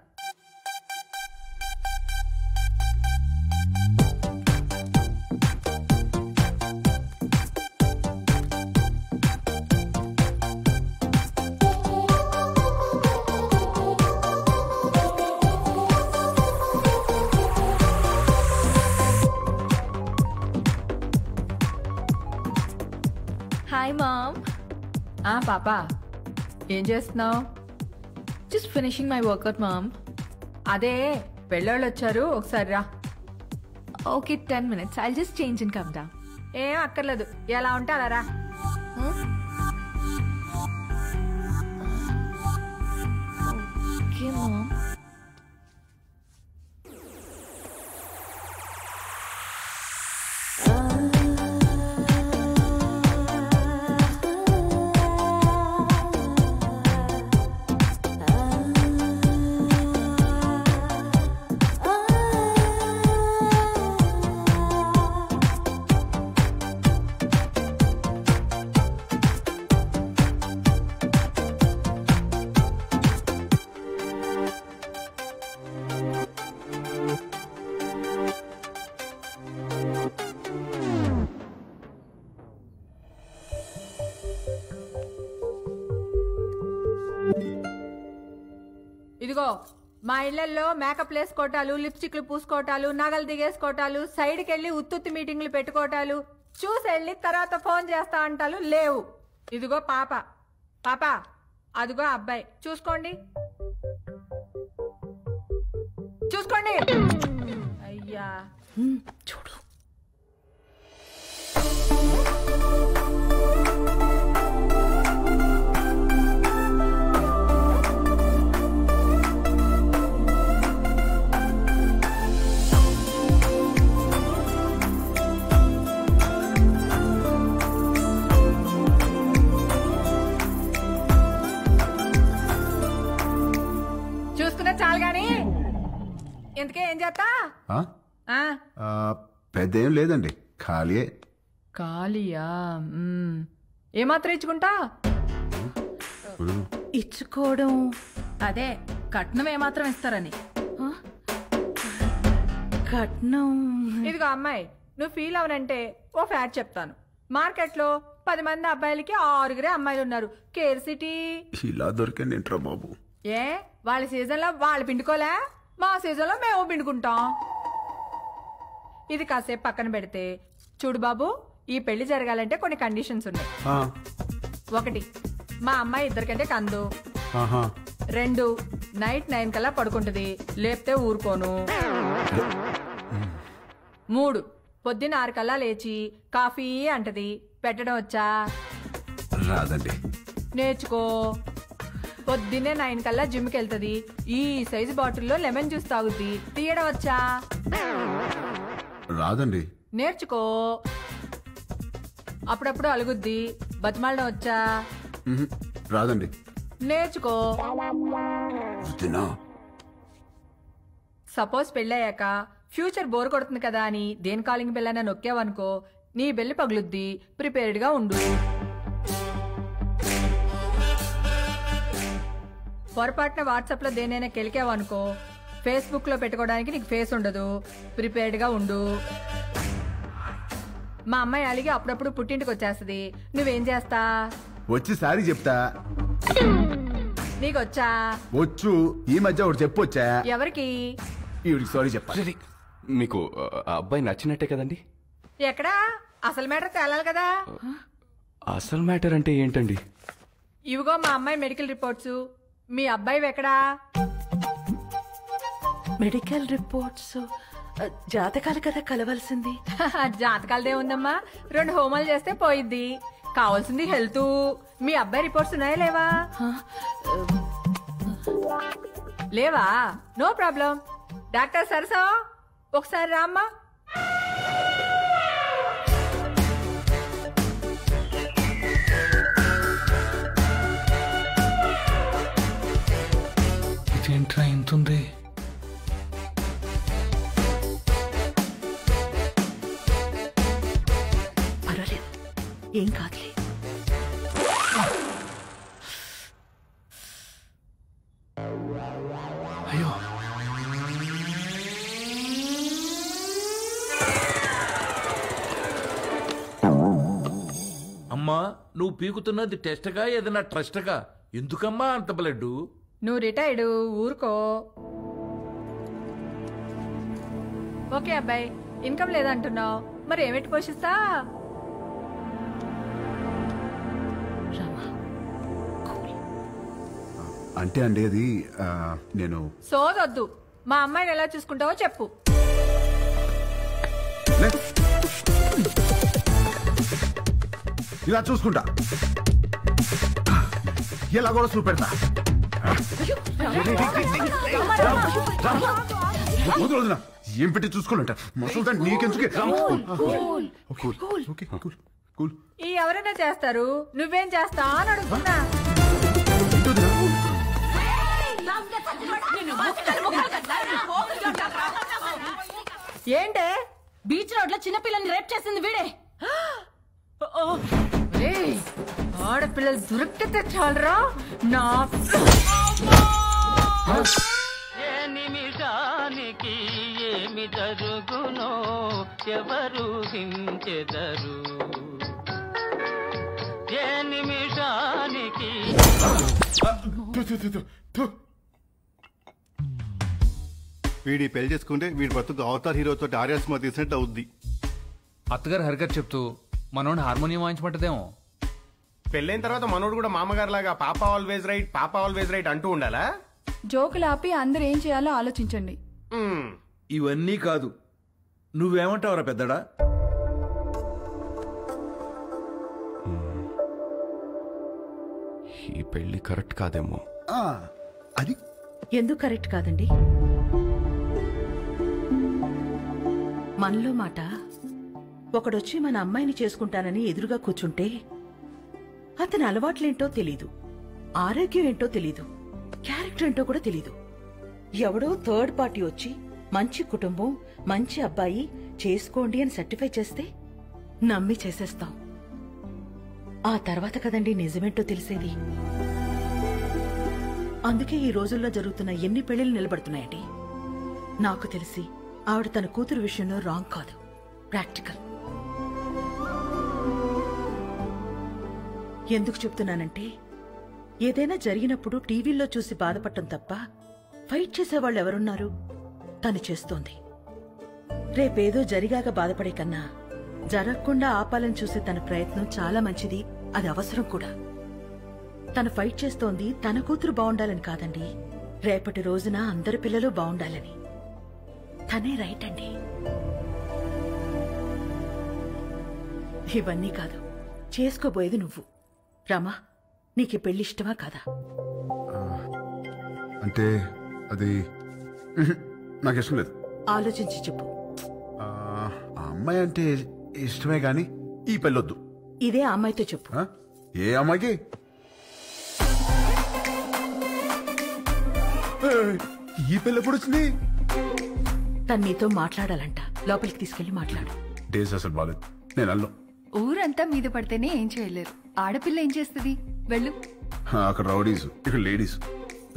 Hi mom. పాప, ఏం చేస్తున్నావు? Just finishing my workout mom. అదే పెళ్ళోళ్ళు వచ్చారు, ఒకసారి రా. Okay, 10 minutes. I'll just change and come down. ఏం అక్కర్లేదు, ఎలా ఉంటే అలా రా. Okay, mom. ఇదిగో మా ఇళ్లలో మేకప్ వేసుకోవటాలు, లిప్స్టిక్లు పూసుకోవటాలు, నగలు దిగేసుకోవటాలు, సైడ్కి వెళ్ళి ఉత్తుత్తి మీటింగ్లు పెట్టుకోవటాలు, చూసి వెళ్ళి తర్వాత ఫోన్ చేస్తా అంటాలు లేవు. ఇదిగో పాప పాప, అదిగో అబ్బాయి, చూసుకోండి చూసుకోండి. అయ్యా చూడు. చూసుకున్నా చాలు గాని ఇంతకే ఏం చేస్తా? పెద్ద ఏం లేదండి, ఖాళీయే. ఖాళీయా? ఏమాత్రం ఇచ్చుకుంటా? ఇచ్చుకోవడం అదే కట్నం ఏమాత్రం ఇస్తారని. కట్నం? ఇదిగో అమ్మాయి, నువ్వు ఫీల్ అవనంటే ఓ ఫ్యాక్ట్ చెప్తాను. మార్కెట్లో 10 మంది అబ్బాయిలకి 6 అమ్మాయిలు ఉన్నారు. కేర్ సిటీ ఇలా దొరికింది బాబు. ఏ వాళ్ళ సీజన్ లో వాళ్ళు పిండుకోలే, మా సీజన్ లో మేము పిండుకుంటాం. ఇది కాసేపు పక్కన పెడితే చూడు బాబు, ఈ పెళ్లి జరగాలంటే కొన్ని కండిషన్స్ ఉన్నాయి. 1, మా అమ్మాయి 2 కంటే కందు. 2, నైట్ 9 కల్లా పడుకుంటది, లేపితే ఊరుకోను. 3, పొద్దున్న 6 కల్లా లేచి కాఫీ అంటది, పెట్టడం వచ్చా? రాదండి. నేర్చుకో. పొద్దున్నే 9 కల్లా జిమ్కి వెళ్తుంది, ఈ సైజు బాటిల్లో లెమన్ జ్యూస్ తాగుద్ది, తీయడం వచ్చా? రాదండి. నేర్చుకో. అప్పుడప్పుడు అలుగుద్ది, బతిమాలడం వచ్చా? రాదండి. నేర్చుకో. సపోజ్ పెళ్ళయ్యాక ఫ్యూచర్ బోర్ కొడుతుంది కదా అని దేని కాలింగ్ బెల్ అయినా నొక్కావనుకో, నీ బెల్లి పగులుద్ది, ప్రిపేర్డ్ గా ఉండు. పొరపాటున వాట్సాప్ లో దేనైనా కెలికావనుకో, ఫేస్బుక్ లో పెట్టుకోవడానికి నీకు ఫేస్ ఉండదు, ప్రిపేర్డ్ గా ఉండు. మా అమ్మాయి అలిగి అప్పుడప్పుడు పుట్టింటికి వచ్చేస్తుంది, నువ్వేం చేస్తా? వచ్చి సారీ చెప్తా. నీకొచ్చా? వచ్చు. ఈ మధ్య ఒకటి చెప్పొచ్చా? ఎవరికి? ఈవిడికి సారీ చెప్పాలి. మీకు అబ్బాయి నచ్చినట్టే కదండి? ఎక్కడా? అసలు మ్యాటర్ తేలాలి కదా. అసలు మ్యాటర్ అంటే ఏంటండి? ఇవిగో మా అమ్మాయి మెడికల్ రిపోర్ట్స్. మీ అబ్బాయి ఎక్కడా? మెడికల్ రిపోర్ట్స్ జాతకాలు కదా కలవాల్సింది. జాతకాలదే ఉందమ్మా, 2 హోమాలు చేస్తే పోయిద్ది. కావాల్సింది హెల్త్. మీ అబ్బాయి రిపోర్ట్స్ ఉన్నాయా లేవా? లేవా? No problem. డాక్టర్ సరసా ఒకసారి రామ్మా. ఇదేంట్రా ఇంతుంది? పర్వాలేదు, ఏం కాదులే. అయ్యో, అమ్మా, నువ్వు పీకుతున్నది టెస్ట్గా ఏదైనా ట్రస్ట్గా? ఎందుకమ్మా అంత బ్లడ్? నువ్వు రిటైర్డ్, ఊరుకో. ఓకే అబ్బాయి, ఇన్కమ్ లేదంటున్నావు, మరి ఏమిటి పోషిస్తా? అంటే అండి అది నేను సోదొద్దు. మా అమ్మాయిని ఎలా చూసుకుంటావో చెప్పు. ఇలా చూసుకుంటా, ఎలా కూడా చూపెడతా. ఏం పెట్టి చూసుకోవాలంట మసలు నీకెందుకే. ఈ ఎవరైనా చేస్తారు, నువ్వేం చేస్తా అని అడుగుతున్నా. ఏంటే? బీచ్ రోడ్ లో చిన్నపిల్లని రేప్ చేసింది వీడే. ఆడపిల్లలు దొరికితే చాలరా నా. ఏ నిమిషానికి ఏమి జరుగునో ఎవరు హించెదరు. ఏ నిమిషానికి వీడి పెళ్లి చేసుకుంటే వీడి బతుకు అవతార్ హీరోతో ఆర్యా సినిమా తీసినట్టు అవుద్ది. అత్తగారు హరిగారు చెప్తూ మనోడు హార్మోనియం వాయించమంటదేమో. పెళ్ళైన తర్వాత మనోడు కూడా మామగారు లాగా పాప ఆల్వేజ్ రైట్ పాప ఆల్వేజ్ రైట్ అంటూ ఉండాలా? జోకులు ఆపి అందరు ఏం చేయాలో ఆలోచించండి. ఇవన్నీ కాదు, నువ్వేమంటావురా పెద్దడా? ఈ పెళ్లి కరెక్ట్ కాదేమో. అది ఎందుకు కరెక్ట్ కాదండి? మనలో మాట ఒకడొచ్చి మన అమ్మాయిని చేసుకుంటానని ఎదురుగా కూర్చుంటే అతని అలవాట్లేంటో తెలీదు, ఆరోగ్యం ఏంటో తెలీదు, క్యారెక్టర్ ఏంటో కూడా తెలీదు. ఎవడో థర్డ్ పార్టీ వచ్చి మంచి కుటుంబం, మంచి అబ్బాయి చేసుకోండి అని సర్టిఫై చేస్తే నమ్మి చేసేస్తాం. ఆ తర్వాత కదండి నిజమేంటో తెలిసేది. అందుకే ఈ రోజుల్లో జరుగుతున్న ఎన్ని పెళ్లిళ్ళు నిలబడుతున్నాయండి. నాకు తెలిసి ఆవిడ తన కూతురు విషయంలో రాంగ్ కాదు, ప్రాక్టికల్. ఎందుకు చెప్తున్నానంటే ఏదైనా జరిగినప్పుడు టీవీల్లో చూసి బాధపడటం తప్ప ఫైట్ చేసేవాళ్ళు ఎవరున్నారు? తను చేస్తోంది. రేపేదో జరిగాక బాధపడే కన్నా జరగకుండా ఆపాలని చూసే తన ప్రయత్నం చాలా మంచిది, అది అవసరం కూడా. తను ఫైట్ చేస్తోంది తన కూతురు బాగుండాలని కాదండి, రేపటి రోజున అందరి పిల్లలు బాగుండాలని. తనే రైట్ అండి. ఇవన్నీ కాదు, చేసుకోబోయేది నువ్వు. రామా, నీకు పెళ్లి ఇష్టమా కాదా? అంటే అది నాకు ఇష్టం లేదు. ఆలోచించి చెప్పు. ఆ అమ్మాయి అంటే ఇష్టమే గాని ఈ పెళ్ళొద్దు. ఇదే అమ్మాయితో చెప్పు. ఏ అమ్మాయికి? ఈ పెళ్ళి ఎప్పుడు వచ్చింది? తను నీతో మాట్లాడాలంట, లోపలికి తీసుకెళ్లి మాట్లాడు. డేస్ అసలు బాలేదు, నేను అల్లం. ఊరంతా మీద పడితేనే ఏం చేయలేరు, ఆడపిల్ల ఏం చేస్తుంది? వెళ్ళు. అక్కడ రౌడీస్, ఇక్కడ లేడీస్,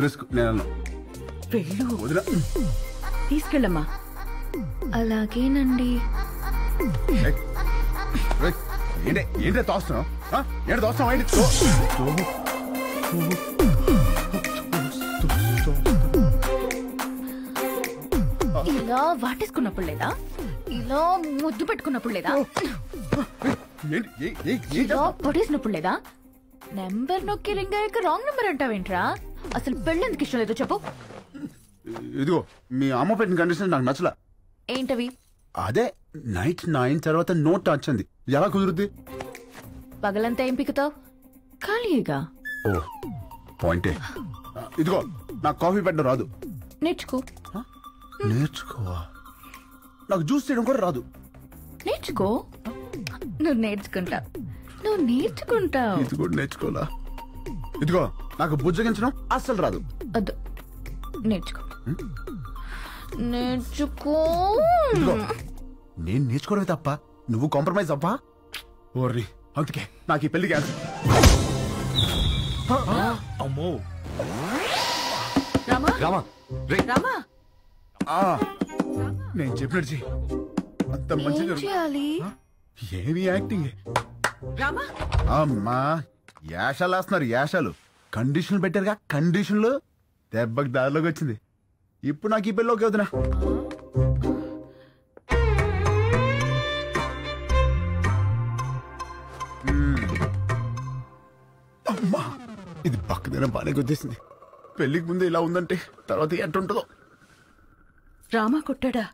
రిస్క్. నేను అల్లం. వెళ్ళు. వదిలా, తీసుకెళ్ళమ్మా. అలాగేనండి. ఏంటే తోస్తున్నావు? ఏంటి తోస్తున్నావు? ఇలా వాటేసుకున్నప్పుడు లేదా, ఇలా ముద్దు పెట్టుకున్నప్పుడు లేదా, ఇలా పొడేసినప్పుడు లేదా, నెంబర్ నొక్కి రింగ్ అయ్యాక రాంగ్ నెంబర్ అంటావేంట్రా? అసలు పెళ్ళెందుకు ఇష్టం లేదో చెప్పు. ఇదిగో మీ అమ్మ పెట్టిన కండిషన్ నాకు నచ్చలా. ఏంటవి? అదే నైట్ 9 తర్వాత నో టచ్ అంది. ఎలా కుదురుద్ది? పగలంతా ఏం పిక్కుతావు? ఖాళీగా. ఓ పాయింటే. ఇదిగో నాకు కాఫీ పెట్టడం రాదు. నేర్చుకో. నేర్చుకోవా? నాకు జ్యూస్ చేయడం కూడా రాదు. నేర్చుకో. నువ్వు నేర్చుకుంటావు, నువ్వు నేర్చుకుంటావు. ఇది కూడా నేర్చుకోవాలా? ఇదిగో నాకు బుజ్జగించడం అస్సలు రాదు. వద్దు, నేర్చుకో. నేర్చుకో. నేను నేర్చుకోవడమే తప్ప నువ్వు కాంప్రమైజ్ అవ్వా? ఓర్రి, అందుకే నాకు ఈ పెళ్లి క్యాన్సిల్. అమ్మో. రామా, రామా, రామా, నేను చెప్పినట్టు చెయ్యి. అంత మంచి ఏమి యాక్టింగ్. రామా, అమ్మా యాషాలు వేస్తున్నారు, యాషాలు. కండిషన్లు పెట్టారుగా, కండిషన్లు. దెబ్బకి దారిలోకి వచ్చింది. ఇప్పుడు నాకు ఈ పెళ్ళి ఓకే వదినా. అమ్మా ఇది పక్కదైనా బాగానే గుర్తిస్తుంది. పెళ్లికి ముందు ఇలా ఉందంటే తర్వాత ఎట్టుంటుందో. రామా కొట్టాడా?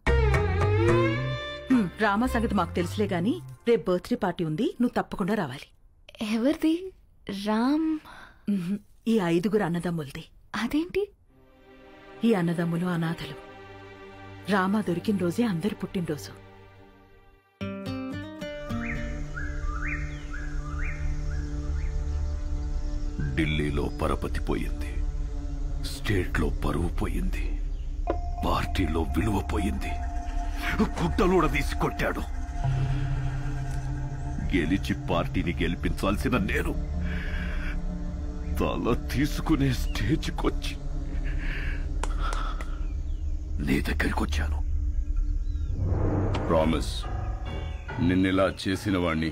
రామా సంగతి మాకు తెలుసులే గాని రేపు బర్త్డే పార్టీ ఉంది, నువ్వు తప్పకుండా రావాలి. ఎవరిది? రామ్? ఈ 5 అన్నదమ్ములది. అదేంటి? ఈ అన్నదమ్ములు అనాథలు. రామా దొరికిన రోజే అందరి పుట్టినరోజు. ఢిల్లీలో పరపతి పోయింది, స్టేట్లో పరువు పోయింది, పార్టీలో విలువ పోయింది. గుట్టలూడ తీసి కొట్టాడు. గెలిచి పార్టీని గెలిపించాల్సిన నేను తల తీసుకునే స్టేజ్కొచ్చి నీ దగ్గరికి వచ్చాను. ప్రామిస్, నిన్నెలా చేసిన వాణ్ణి,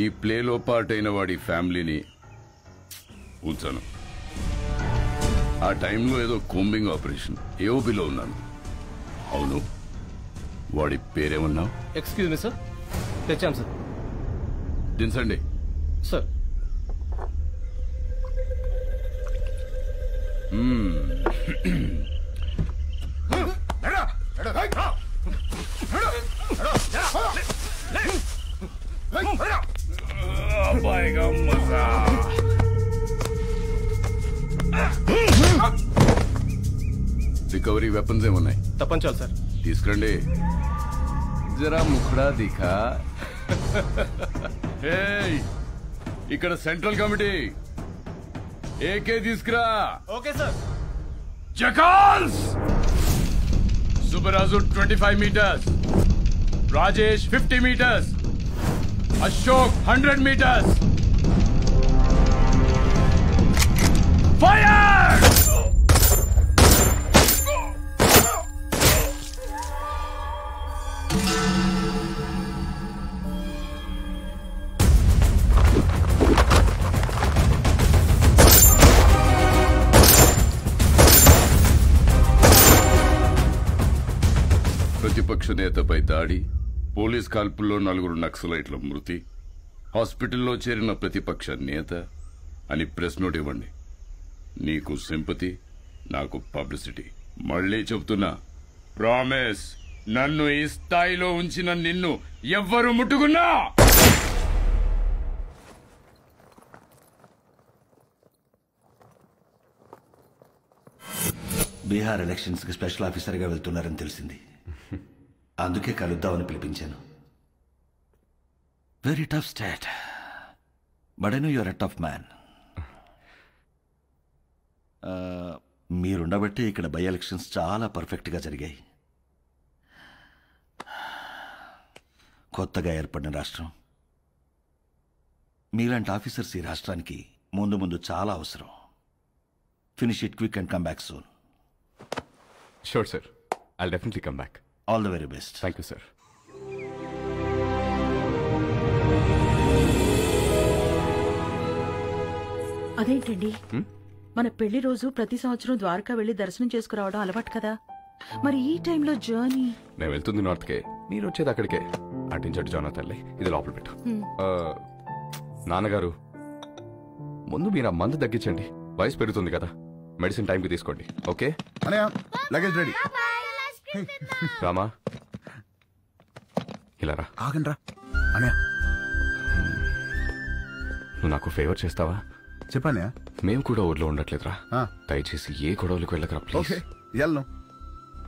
ఈ ప్లేలో పార్ట్ అయిన వాడి ఫ్యామిలీని ఉంచాను. ఆ టైంలో ఏదో కోంబింగ్ ఆపరేషన్ ఏఓబిలో ఉన్నాను. అవును, వాడి పేరేమన్నావు? ఎక్స్క్యూజ్ మీ సార్, తెచ్చాం సార్. దించండి. సార్. రికవరీ వెపన్స్ ఏమున్నాయి? తప్పంచాలి సార్. తీసుకురండి. జరా ముఖడా దిఖా. ఇక్కడ సెంట్రల్ కమిటీ ఏకే తీసుకురా. Okay sir. జకాల్స్. Subbaraju 25 meters, Rajesh 50 meters, Ashok 100 meters. Fire! ప్రతిపక్ష నేతపై దాడి, పోలీస్ కాల్పుల్లో 4 నక్సలైట్ల మృతి, హాస్పిటల్లో చేరిన ప్రతిపక్ష నేత అని ప్రెస్ నోట్ ఇవ్వండి. నీకు సింపతి, నాకు పబ్లిసిటీ. మళ్ళీ చెబుతున్నా, ప్రామిస్, నన్ను ఈ స్థాయిలో ఉంచిన నిన్ను ఎవ్వరు ముట్టుకున్నా. బీహార్ ఎలక్షన్స్ కి స్పెషల్ ఆఫీసర్గా వెళ్తున్నారని తెలిసింది. అందుకే కలుద్దామని పిలిపించాను. Very tough state, but I know you're a tough man. మీరుండబట్టి ఇక్కడ బై ఎలక్షన్స్ చాలా పర్ఫెక్ట్గా జరిగాయి. కొత్తగా ఏర్పడిన రాష్ట్రం, మీలాంటి ఆఫీసర్స్ ఈ రాష్ట్రానికి ముందు ముందు చాలా అవసరం. Finish it quick and come back soon. Sure, sir. I'll definitely come back. All the very best. Thank you, sir. అదేంటండి, మన పెళ్లి రోజు ప్రతి సంవత్సరం ద్వారకా వెళ్లి దర్శనం చేసుకురావడం అలవాటు కదా, మరి ఈ టైంలో జర్నీ? నేను వెళ్తుంది నార్త్ కే, మీరు వచ్చేది అక్కడికే. అటించట్టు జానా తల్లి, ఇది లోపల పెట్టు. నాన్నగారు, ముందు మీరు ఆ మందు తగ్గించండి, వయసు పెరుగుతుంది కదా. మెడిసిన్ టైంకి తీసుకోండి. ఓకే? Luggage ready. రామా, ఇలా రా. ఆగండి రా. అనయా, నువ్వు నాకు ఫేవర్ చేస్తావా? చెప్పానే. మేము కూడా ఊర్లో ఉండట్లేదురా, దయచేసి ఏ గొడవలకు వెళ్ళకరా ప్లీజ్.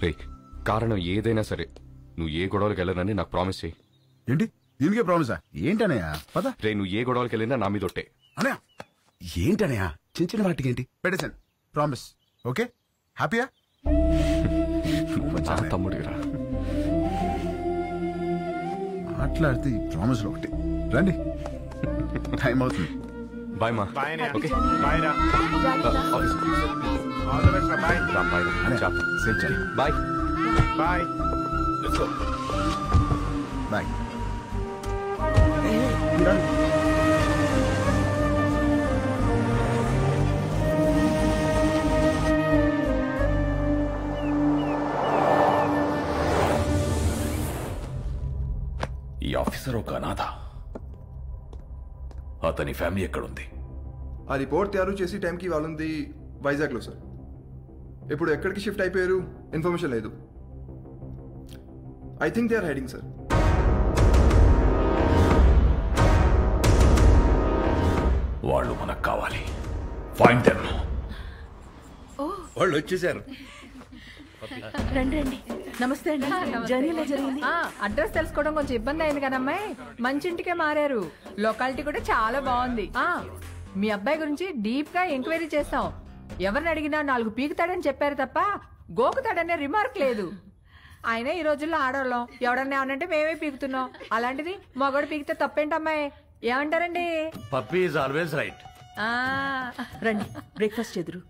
రే, కారణం ఏదైనా సరే నువ్వు ఏ గొడవలకు వెళ్ళనని నాకు ప్రామిస్ చేయి. ఏంటి దీనికే ప్రామిసా? ఏంటనయా? పద. రే, నువ్వు ఏ గొడవలకు వెళ్ళినా నా మీద ఒట్టే. అనయా, ఏంటనయా? చిన్న చిన్న వాటికి ఏంటి? పెట్టేశాను. ప్రామిస్. ఓకే? హ్యాపీయా? నా తమ్ముడిరా. మాట్లాడితే ఈ ప్రామిస్లో ఒకటి. రండి, టైం అవుతుంది. బాయ్ మా. బాయ్ రా. ఓకే, బాయ్ రా. ఆఫీస్. ఆల్ ది బెస్ట్ రా. బాయ్. రామ్, బాయ్ రా. చాప్. సేఫ్ చేయి. Bye. Bye. Let's go. Bye. ఈ ఆఫీసర్ ఒక అనాథ. అతని ఫ్యామిలీ ఎక్కడుంది? ఆ రిపోర్ట్ తయారు చేసి టైంకి వాళ్ళుంది వైజాగ్లో సార్. ఇప్పుడు ఎక్కడికి షిఫ్ట్ అయిపోయారు ఇన్ఫర్మేషన్ లేదు. I think they are hiding sir. వాళ్ళు మనకు కావాలి. Find them. వాళ్ళు వచ్చేసారు. రండి రండి. నమస్తే అండి. జర్నీలో జరిగింది. అడ్రస్ తెలుసుకోవడం కొంచెం ఇబ్బంది అయింది కదమ్మాయి. మంచి ఇంటికే మారారు. లొకాలిటీ కూడా చాలా బాగుంది. మీ అబ్బాయి గురించి డీప్ గా ఎంక్వైరీ చేస్తాం. ఎవరిని అడిగినా 4 పీకుతాడని చెప్పారు తప్ప గోకుతాడనే రిమార్క్ లేదు. ఆయన ఈ రోజుల్లో ఆడవాళ్ళం, ఎవడన్నా ఏమనంటే మేమే పీకుతున్నాం. అలాంటిది మగోడు పీకితే తప్పేంటమ్మాయి? ఏమంటారండి? Puppy is always right. రండి, బ్రేక్ఫాస్ట్ ఎదురు.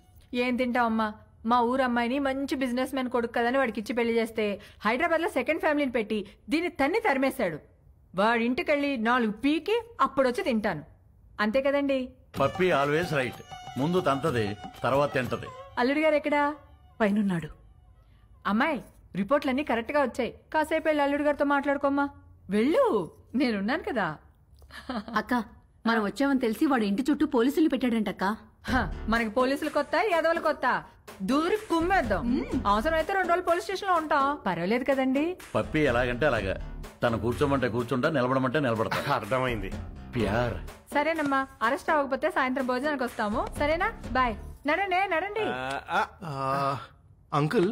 ఏం తింటావమ్మా? మా ఊరు అమ్మాయిని మంచి బిజినెస్ మ్యాన్ కొడుకు కదని వాడికి ఇచ్చి పెళ్లి చేస్తే హైదరాబాద్ లో సెకండ్ ఫ్యామిలీని పెట్టి దీన్ని తరిమేశాడు. వాడి ఇంటికెళ్ళి 4 పీకి అప్పుడొచ్చి తింటాను. అంతే కదండి? Puppy always right. ముందు తంతది, తర్వాత తింటది. అల్లుడి గారు ఎక్కడా? పైనున్నాడు. అమ్మాయి, రిపోర్ట్లన్నీ కరెక్ట్ గా వచ్చాయి. కాసేపు వెళ్ళి అల్లుడు గారితో మాట్లాడుకోమ్మా. వెళ్ళు, నేనున్నాను కదా. అక్క మనం వచ్చామని తెలిసి వాడు ఇంటి చుట్టూ పోలీసులు పెట్టాడంటక్క. మనకి పోలీసులు కొత్త, యాదవులు కొత్త. దూరి కుమ్మేద్దాం. అవసరమైతే 2 రోజులు పోలీస్ స్టేషన్ లో ఉంటాం. పర్వాలేదు కదండి. పప్పి ఎలాగంటే అలాగా, తను కూర్చోమంటే కూర్చుంటా, నిలబడమంటే నిలబడతా. అర్థమైంది. ప్యార్. సరేనమ్మా, అరెస్ట్ అవ్వకపోతే సాయంత్రం భోజనానికి వస్తాము. సరేనా? బాయ్. నడండి. అంకుల్,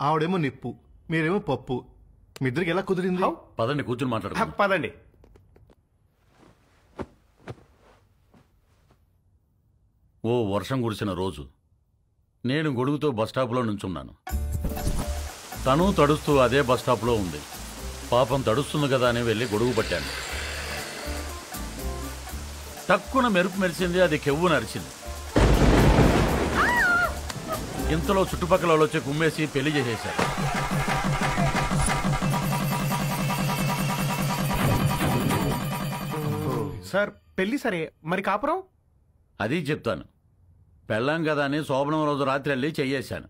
ఆవిడేమో నిప్పు, మీరేమో పప్పు. మీ ఇద్దరికి ఎలా కుదిరింది? పదండి కూర్చుని మాట్లాడు. పదండి. ఓ వర్షం కురిసిన రోజు నేను గొడుగుతో బస్టాప్లో నుంచున్నాను. తను తడుస్తూ అదే బస్టాప్లో ఉంది. పాపం తడుస్తుంది కదా అని వెళ్ళి గొడుగు పట్టాను. తక్కువ మెరుపు మెరిసింది, అది కెవ్వు నరిచింది. ఇంతలో చుట్టుపక్కల వాళ్ళు వచ్చి కుమ్మేసి పెళ్లి చేసేశారు. సార్ పెళ్లి సరే, మరి కాపురం? అది చెప్తాను. పెళ్ళాం కదా అని శోభనం రోజు రాత్రి వెళ్ళి చెయ్యేశాను.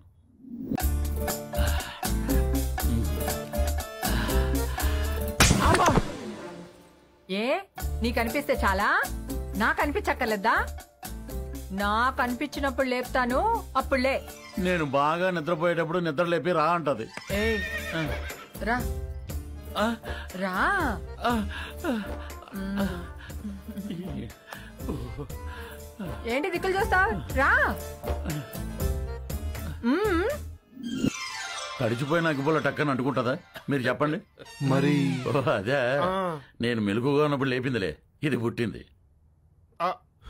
ఏ నీకు అనిపిస్తే చాలా? నాకు అనిపించక్కర్లేదా? నాకు అనిపించినప్పుడు లేపుతాను, అప్పుడులే. నేను బాగా నిద్రపోయేటప్పుడు నిద్ర లేపి రా అంటది. రా రా. ఏంటి దిక్కులు చూస్తావు? రా. తడిచిపోయిన అగ్గిపుల్ల టక్కని అంటుకుంటుందా? మీరు చెప్పండి. మరి అదే నేను మెలుగుగా ఉన్నప్పుడు లేపిందిలే, ఇది పుట్టింది.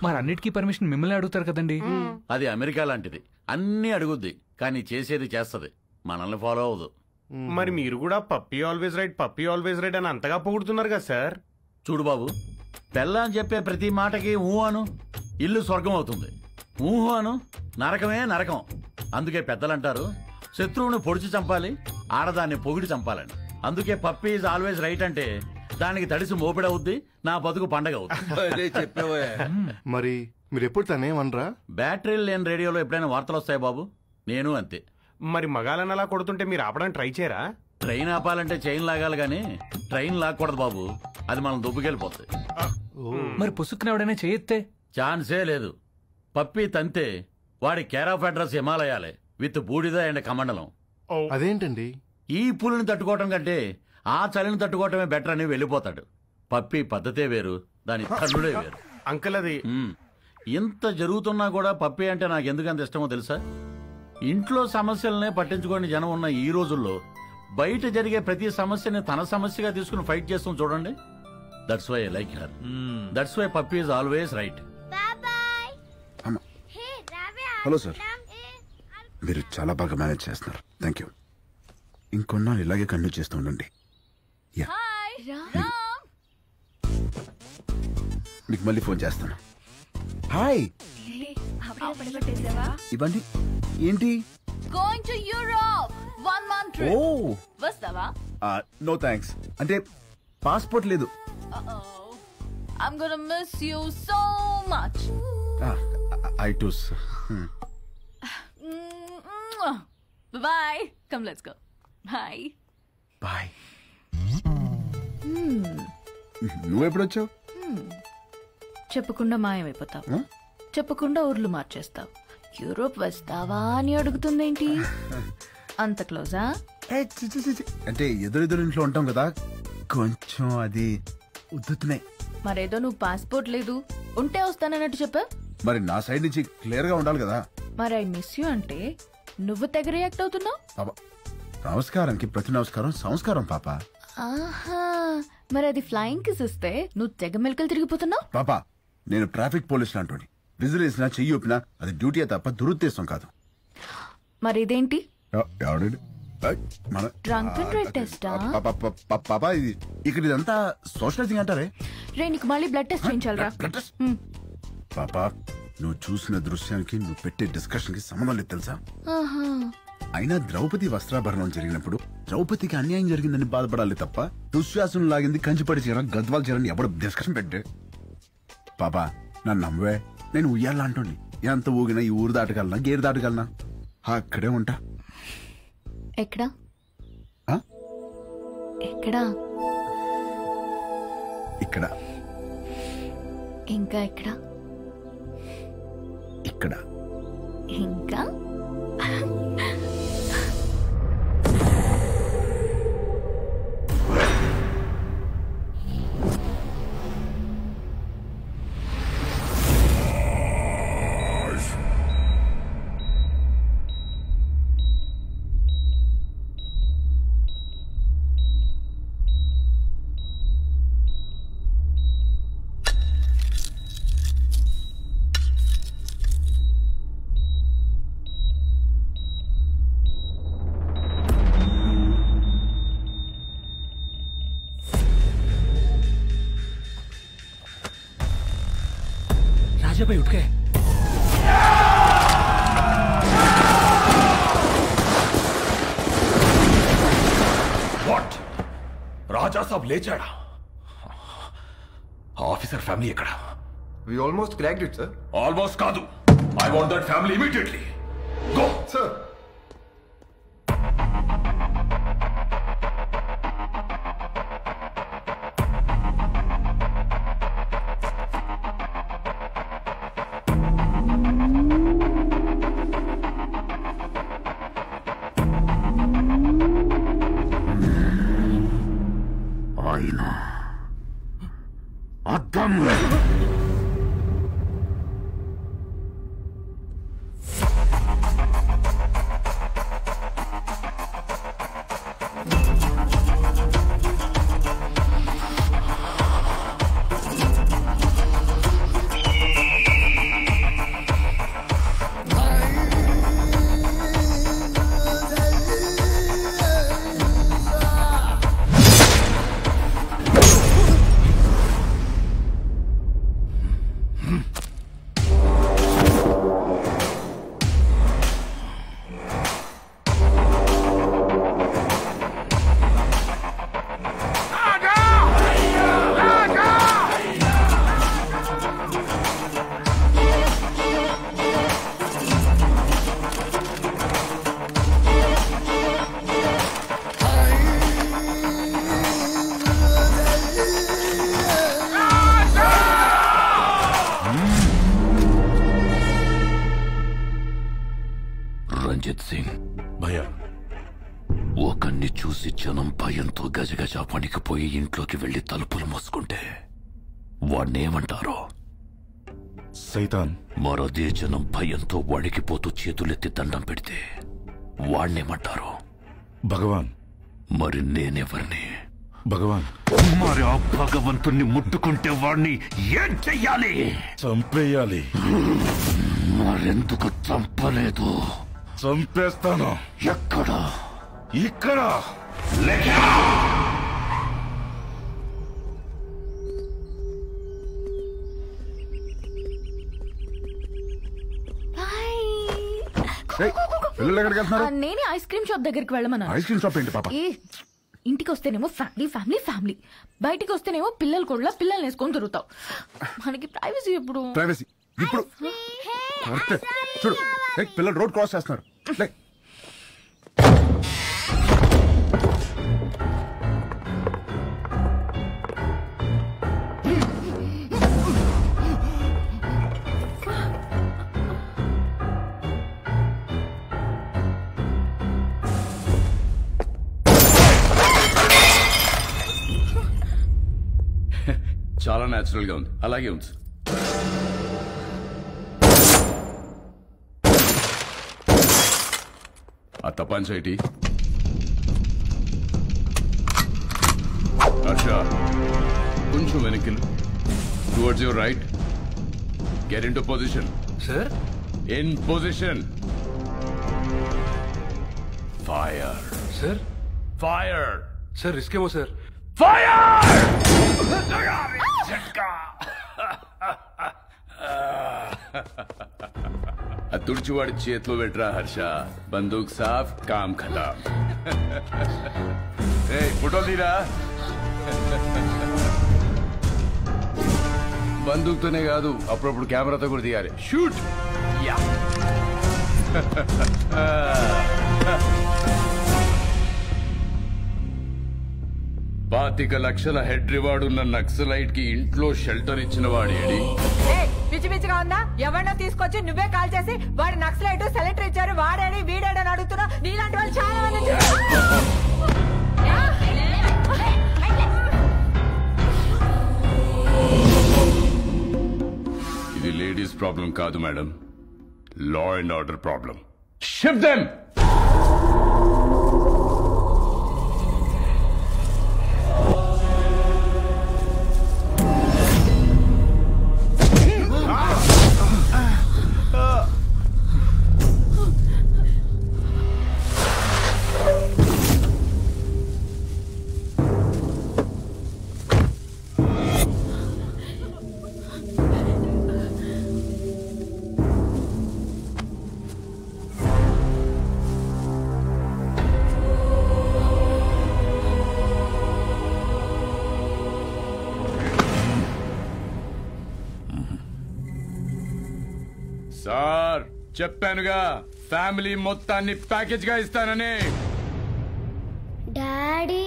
మరి అన్నిటికీ పర్మిషన్ మిమ్మల్ని అడుగుతారు కదండి. అది అమెరికా లాంటిది, అన్నీ అడుగుద్ది కానీ చేసేది చేస్తది, మనల్ని ఫాలో అవ్వదు. మరి మీరు కూడా పప్పీ ఆల్వేస్ రైట్ అని అంతగా పొగుడుతున్నారు కదా సార్. చూడు బాబు, పెళ్ళాని చెప్పే ప్రతి మాటకి ఊహు అను, ఇల్లు స్వర్గం అవుతుంది. ఊహు అను, నరకమే నరకం. అందుకే పెద్దలంటారు, శత్రువుని పొడిచి చంపాలి, ఆడదాన్ని పొగిడి చంపాలని. అందుకే పప్పీ ఈజ్ ఆల్వేస్ రైట్ అంటే దానికి తడిసి మోపిడవుద్ది, నా బతుకు పండగ అవుతుంది. మరి మీరు ఎప్పుడు తనేమనరా? బ్యాటరీలు లేని రేడియోలో ఎప్పుడైనా వార్తలు వస్తాయి బాబు, నేను అంతే. మరి మగాలని అలా కొడుతుంటే మీరు ఆపడానికి ట్రై చేయరా? ట్రైన్ ఆపాలంటే చైన్ లాగాలి గానీ ట్రైన్ లాక్కూడదు బాబు, అది మనం దుబ్బుకెళ్ళిపోతుంది. మరి పుసుక్కునవడనే చేయెత్తే ఛాన్సే లేదు. పప్పి తంతే వాడి కేర్ ఆఫ్ అడ్రస్ హిమాలయాలే, విత్ బూడిద అండ్ కమండలం. అదేంటండి? ఈ పులిని తట్టుకోవటం కంటే ఆ చలిని తట్టుకోవటమే బెటర్ అని వెళ్ళిపోతాడు. పప్పి పద్ధతే వేరు, దాని తల్లుడే వేరు. అంకుల్ అది ఇంత జరుగుతున్నా కూడా పప్పి అంటే నాకు ఎందుకంత ఇష్టమో తెలుసా? ఇంట్లో సమస్యలనే పట్టించుకోని జనం ఉన్న ఈ రోజుల్లో బయట జరిగే ప్రతి సమస్యని తన సమస్యగా తీసుకుని ఫైట్ చేస్తాం చూడండి. That's why I like her. That's why Pappi is always right. Hello sir, మీరు చాలా బాగా మేనేజ్ చేస్తున్నారు. Thank you. ఇంకొన్నాళ్ళు ఇలాగే కంటిన్యూ చేస్తూ ఉండండి. మీకు మళ్ళీ ఫోన్ చేస్తాను. హాయ్, ఇవ్వండి. ఏంటి? Going to Europe 1 month trip. ఓ, వస్తావా? No thanks. అంటే పాస్పోర్ట్ లేదు. I'm gonna miss you so much. I too. Bye. Come, let's go. Bye. Bye. నువ్వెప్పుడు వచ్చావు? చెప్పకుండా మాయమైపోతావు, చెప్పకుండా ఊర్లు మార్చేస్తావు. యూరోప్ వస్తావా అని అడుగుతుందేంటి? అంత క్లోజా? అంటే ఎదురెదురు ఇంట్లో ఉంటాం కదా, కొంచెం అది ఉద్దుతున్నాయి. మరేదో నువ్వు పాస్పోర్ట్ లేదు, ఉంటే వస్తానన్నట్టు చెప్పా. మరి నా సైడ్ నుంచి క్లియర్ గా ఉండాలి కదా. మరి ఐ మిస్ యూ అంటే నువ్వు తెగ రియాక్ట్ అవుతున్నావు. నమస్కారానికి ప్రతి నమస్కారం సంస్కారం పాప. ఆహా, మరి అది ఫ్లయింగ్ కిస్ ఇస్తే నువ్వు తెగ మెలకలు తిరిగిపోతున్నావు. పాప, నేను ట్రాఫిక్ పోలీస్ లాంటి విజిల్ వేసినా చెయ్యి ఊపినా అది డ్యూటీ తప్ప దురుద్దేశం కాదు. మరి ఇదేంటి? డ్రంక్ అండ్ డ్రైవ్ టెస్టా? పాపా, ఇది ఇక్కడ ఇదంతా సోషలైజింగ్ అంటారే. రే, నీకు మళ్ళీ బ్లడ్ టెస్ట్ చేయించాలరా? పాపా, నువ్వు చూసిన దృశ్యానికి నువ్వు పెట్టే డిస్కషన్ కి సంబంధం లేదు తెలుసా? అయినా ద్రౌపది వస్త్రాభరణం జరిగినప్పుడు ద్రౌపదికి అన్యాయం జరిగిందని బాధపడాలి తప్ప దుశ్శాసనం లాగింది కంచిపడి చీర గద్వాల చీరని ఎవడు డిస్కషన్ పెట్టే. పాపా, నన్ను నమ్మవే, నేను ఉయ్యాలా అంటోండి. ఎంత ఊగినా ఈ ఊరు దాటగలనా, గేరు దాటగలనా? అక్కడే ఉంటా. ఎక్కడా? ఎక్కడా? ఇక్కడ. ఇంకా ఎక్కడ? ఇక్కడ. ఇంకా? भाई उठ गए। వాట్ రాజా సాబ్ లేచాడా? ఆఫీసర్ ఫ్యామిలీ ఎక్కడ? We almost cracked it sir. Almost కాదు, I want that family immediately. Go sir. అద్దం రంజిత్ సింగ్ భయ్యా, ఒకరిని చూసి జనం భయంతో గజగజ వణికిపోయి ఇంట్లోకి వెళ్లి తలుపులు మూసుకుంటే వాణ్ణేమంటారో? సైతాన్. మరదే జనం భయంతో వణికిపోతూ చేతులెత్తి దండం పెడితే వాణ్ణేమంటారో? భగవాన్. మరి నేనెవరిని? భగవాన్. మరి ఆ భగవంతుణ్ణి ముట్టుకుంటే వాణ్ణి ఏం చెయ్యాలి? చంపేయాలి. మరెందుకు చంపలేదు? చంపేస్తాను. ఎక్కడ? ఇక్కడ. పిల్లలు ఎక్కడికి వెళ్తున్నారు? నేనే ఐస్ క్రీమ్ షాప్ దగ్గరికి వెళ్ళమన్నాను. ఐస్ క్రీమ్ షాప్ ఏంటి పాప? ఇంటికి వస్తేనేమో ఫ్యామిలీ ఫ్యామిలీ ఫ్యామిలీ, బయటికి వస్తేనేమో పిల్లలు కూడా పిల్లల్ని వేసుకొని తిరుగుతావు. మనకి ప్రైవసీ ఎప్పుడు? ప్రైవసీ ఇప్పుడు చూడు, పిల్లలు రోడ్ క్రాస్ చేస్తున్నారు. చాలా న్యాచురల్ గా ఉంది, అలాగే ఉంది. ఆ తపాంచేటి హర్ష, కొంచెం వెనక్కి towards your right. Get in to position. Sir, in position. Fire. Sir. Fire. Sir, risk ఏమో సార్. ఫైర్. ఆ తుడిచివాడి చేతిలో పెట్టరా హర్ష. బందూక్ సాఫ్, కామ్ ఖతాం. ఫోటో తీరా. బందూక్తోనే కాదు, అప్పుడప్పుడు కెమెరాతో కూడా తీయాలి. షూట్. యా. పాతిక లక్షల హెడ్ రివార్డ్ ఉన్న నక్సలైట్ కి ఇంట్లో షెల్టర్ ఇచ్చిన వాడేడి? పిచ్చి పిచ్చిగా ఉందా? ఎవరినో తీసుకొచ్చి నువ్వే కాల్ చేసి వాడు నక్సలైట్ సెలెక్టర్ ఇచ్చారు వాడేడి వీడేడని అడుగుతున్నా. నీలాంటి వాళ్ళు చాలా మంది. ఇది లేడీస్ ప్రాబ్లం కాదు madam, law and order problem. Shift them. Sir చెప్పానుగా ఫ్యామిలీ మొత్తాన్ని ప్యాకేజ్ గా ఇస్తానని. డాడీ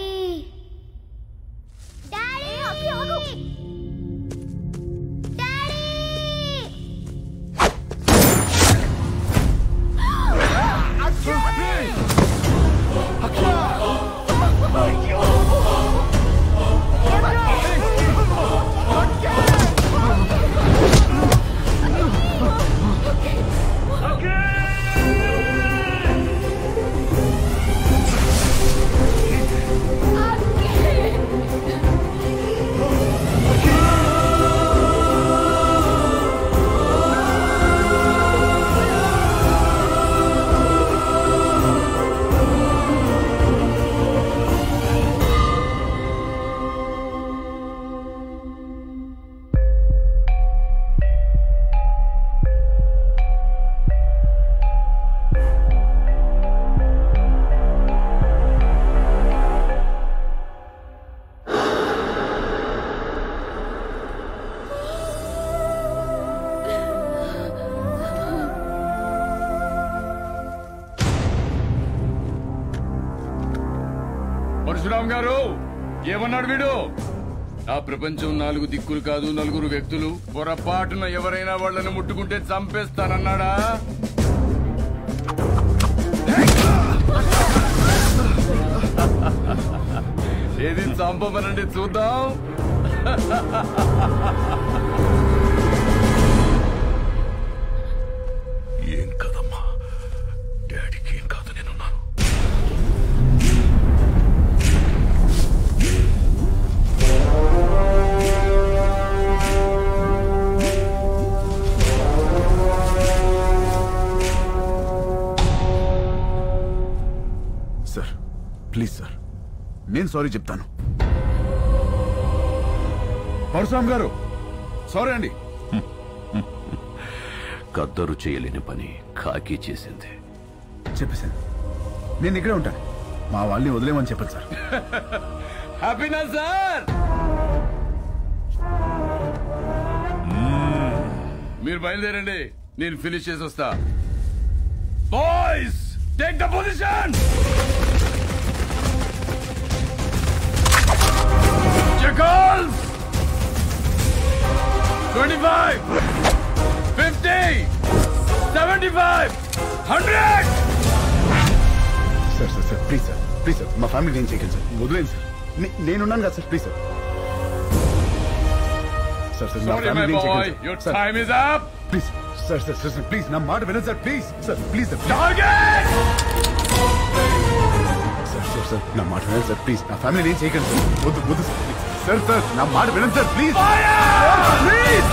పరశురామ్ గారు ఏమన్నాడు వీడు? ఆ ప్రపంచం 4 దిక్కులు కాదు 4 వ్యక్తులు, పొరపాటున ఎవరైనా వాళ్ళని ముట్టుకుంటే చంపేస్తానన్నాడా? ఏది చంపమనండి చూద్దాం. ఏం కదమ్మా, డాడీకి ఏం కాదు, నేనున్నాను. సార్ ప్లీజ్ సార్, నేను సారీ చెప్తాను. పరశురామ్ గారు సారీ అండి. కద్దరు చేయలేని పని కాకి చేసింది. చెప్పేశాను, నేను ఇక్కడే ఉంటాను. మా వాళ్ళని వదిలేమని చెప్పండి సార్. హ్యాపీనా సార్? మీరు బయలుదేరండి, నేను ఫినిష్ చేసి వస్తా. Boys take the position. Jackals! 25, 50, 75, 100! Sir sir sir please sir, please sir, మా ఫ్యామిలీ ఏం చేయకండి సార్, వదిలేండి సార్. నేనున్నాను కదా sir, please sir. Sir sir నా Sorry, my ఫ్యామిలీ ఏం boy, చేయకండి your sir. time is up. Please sir sir sir sir please నా మాట వినండి sir, please sir, please sir. Target! Sir sir sir నా మాట వినండి సార్, ప్లీజ్ నా ఫ్యామిలీ ఏం చేయకండి సార్, వద్దు వద్దు సార్, సార్ సార్ నా మాట వినండి సార్, ప్లీజ్ ప్లీజ్.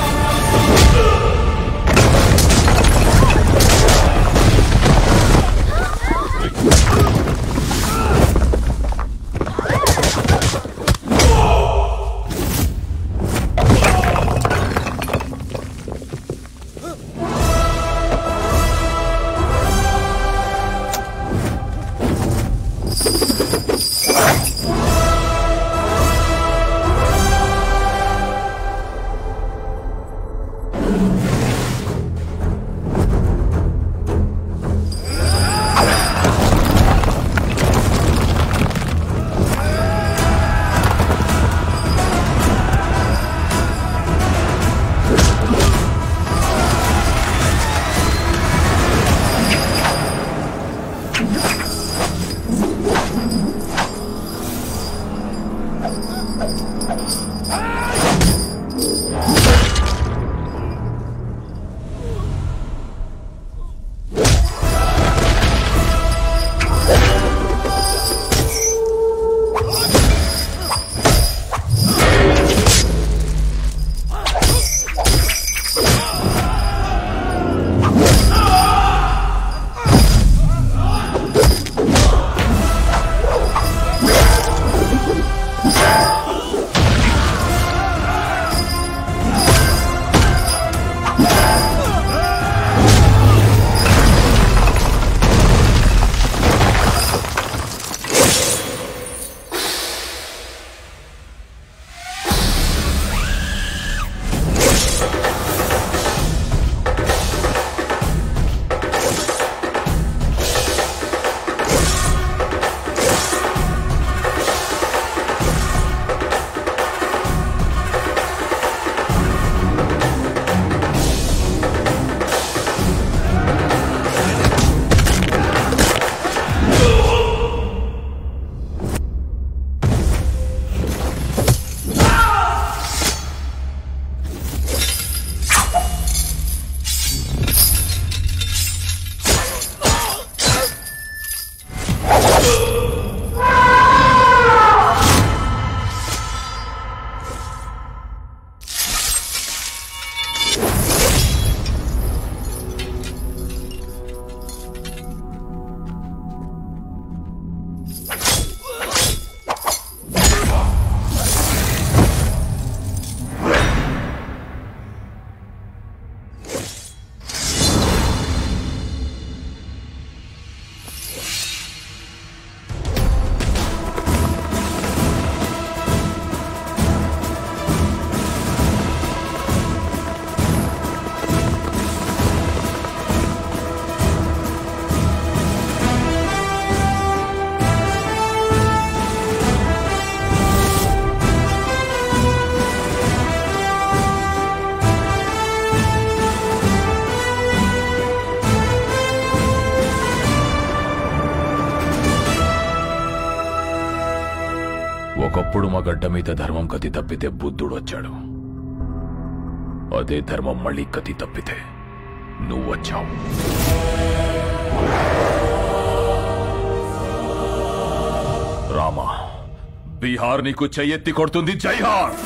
ఒకప్పుడు మా గడ్డ మీద ధర్మం గతి తప్పితే బుద్ధుడు వచ్చాడు. అదే ధర్మం మళ్ళీ గతి తప్పితే నువ్వు వచ్చావు. రామా, బీహార్ నీకు చెయ్యెత్తి కొడుతుంది. జైహార్.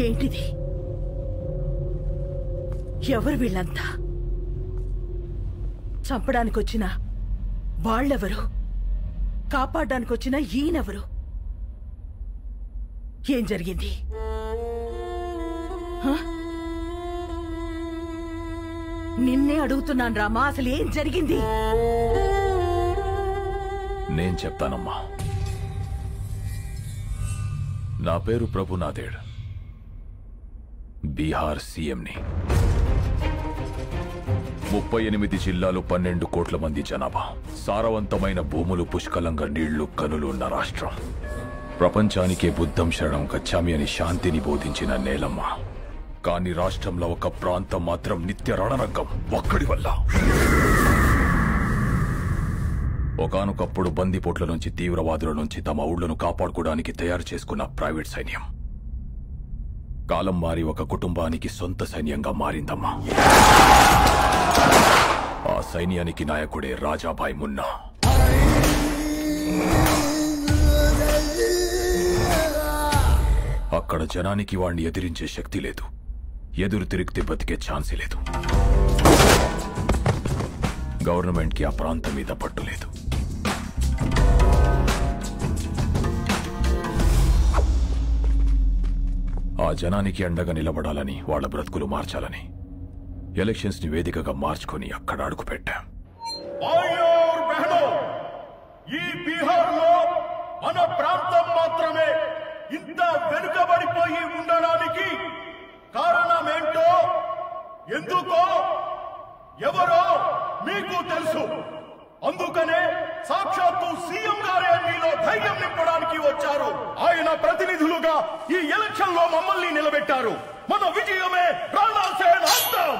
ఏంటిది? ఎవరు వీళ్ళంతా? చంపడానికొచ్చిన వాళ్ళెవరు? కాపాడడానికొచ్చిన ఈయనెవరు? ఏం జరిగింది? నిన్నే అడుగుతున్నాను రామా, అసలు ఏం జరిగింది? నేను చెప్తానమ్మా. నా పేరు ప్రభునాథేడ్, బీహార్ సీఎంని. 38 జిల్లాలు, 12 కోట్ల మంది జనాభా, సారవంతమైన భూములు, పుష్కలంగా నీళ్లు, కనులు ఉన్న రాష్ట్రం. ప్రపంచానికే బుద్ధం శరణం గచ్చామి అని శాంతిని బోధించిన నేలమ్మ. కానీ రాష్ట్రంలో ఒక ప్రాంతం మాత్రం నిత్య రణరంగం. ఒక్కడి వల్ల. ఒకానొకప్పుడు బందిపోట్ల నుంచి, తీవ్రవాదుల నుంచి తమ ఊళ్లను కాపాడుకోవడానికి తయారు చేసుకున్న ప్రైవేట్ సైన్యం కాలం మారి ఒక కుటుంబానికి సొంత సైన్యంగా మారిందమ్మా. ఆ సైన్యానికి నాయకుడే రాజాభాయ్ మున్నా. అక్కడ జనానికి వాణ్ణి ఎదిరించే శక్తి లేదు. ఎదురు తిరిగితే బతికే ఛాన్సే లేదు. గవర్నమెంట్కి ఆ ప్రాంతం మీద పట్టు లేదు. ఆ జనానికి అండగా నిలబడాలని, వాళ్ళ బ్రతుకులు మార్చాలని ఎలక్షన్స్ ని వేదికగా మార్చుకొని అక్కడ అడుగు పెట్టాం. ఈ బీహార్లో మన ప్రాంతం మాత్రమే ఇంత వెనుకబడిపోయి ఉండడానికి కారణమేంటో, ఎందుకో, ఎవరో మీకు తెలుసు. అందుకనే సాక్షాత్తు సీఎం గారే మీలో ధైర్యం నింపడానికి వచ్చారు. ఆయన ప్రతినిధులుగా ఈ ఎలక్షన్ లో మమ్మల్ని నిలబెట్టారు. మన విజయమే రాణాసేన అంతం.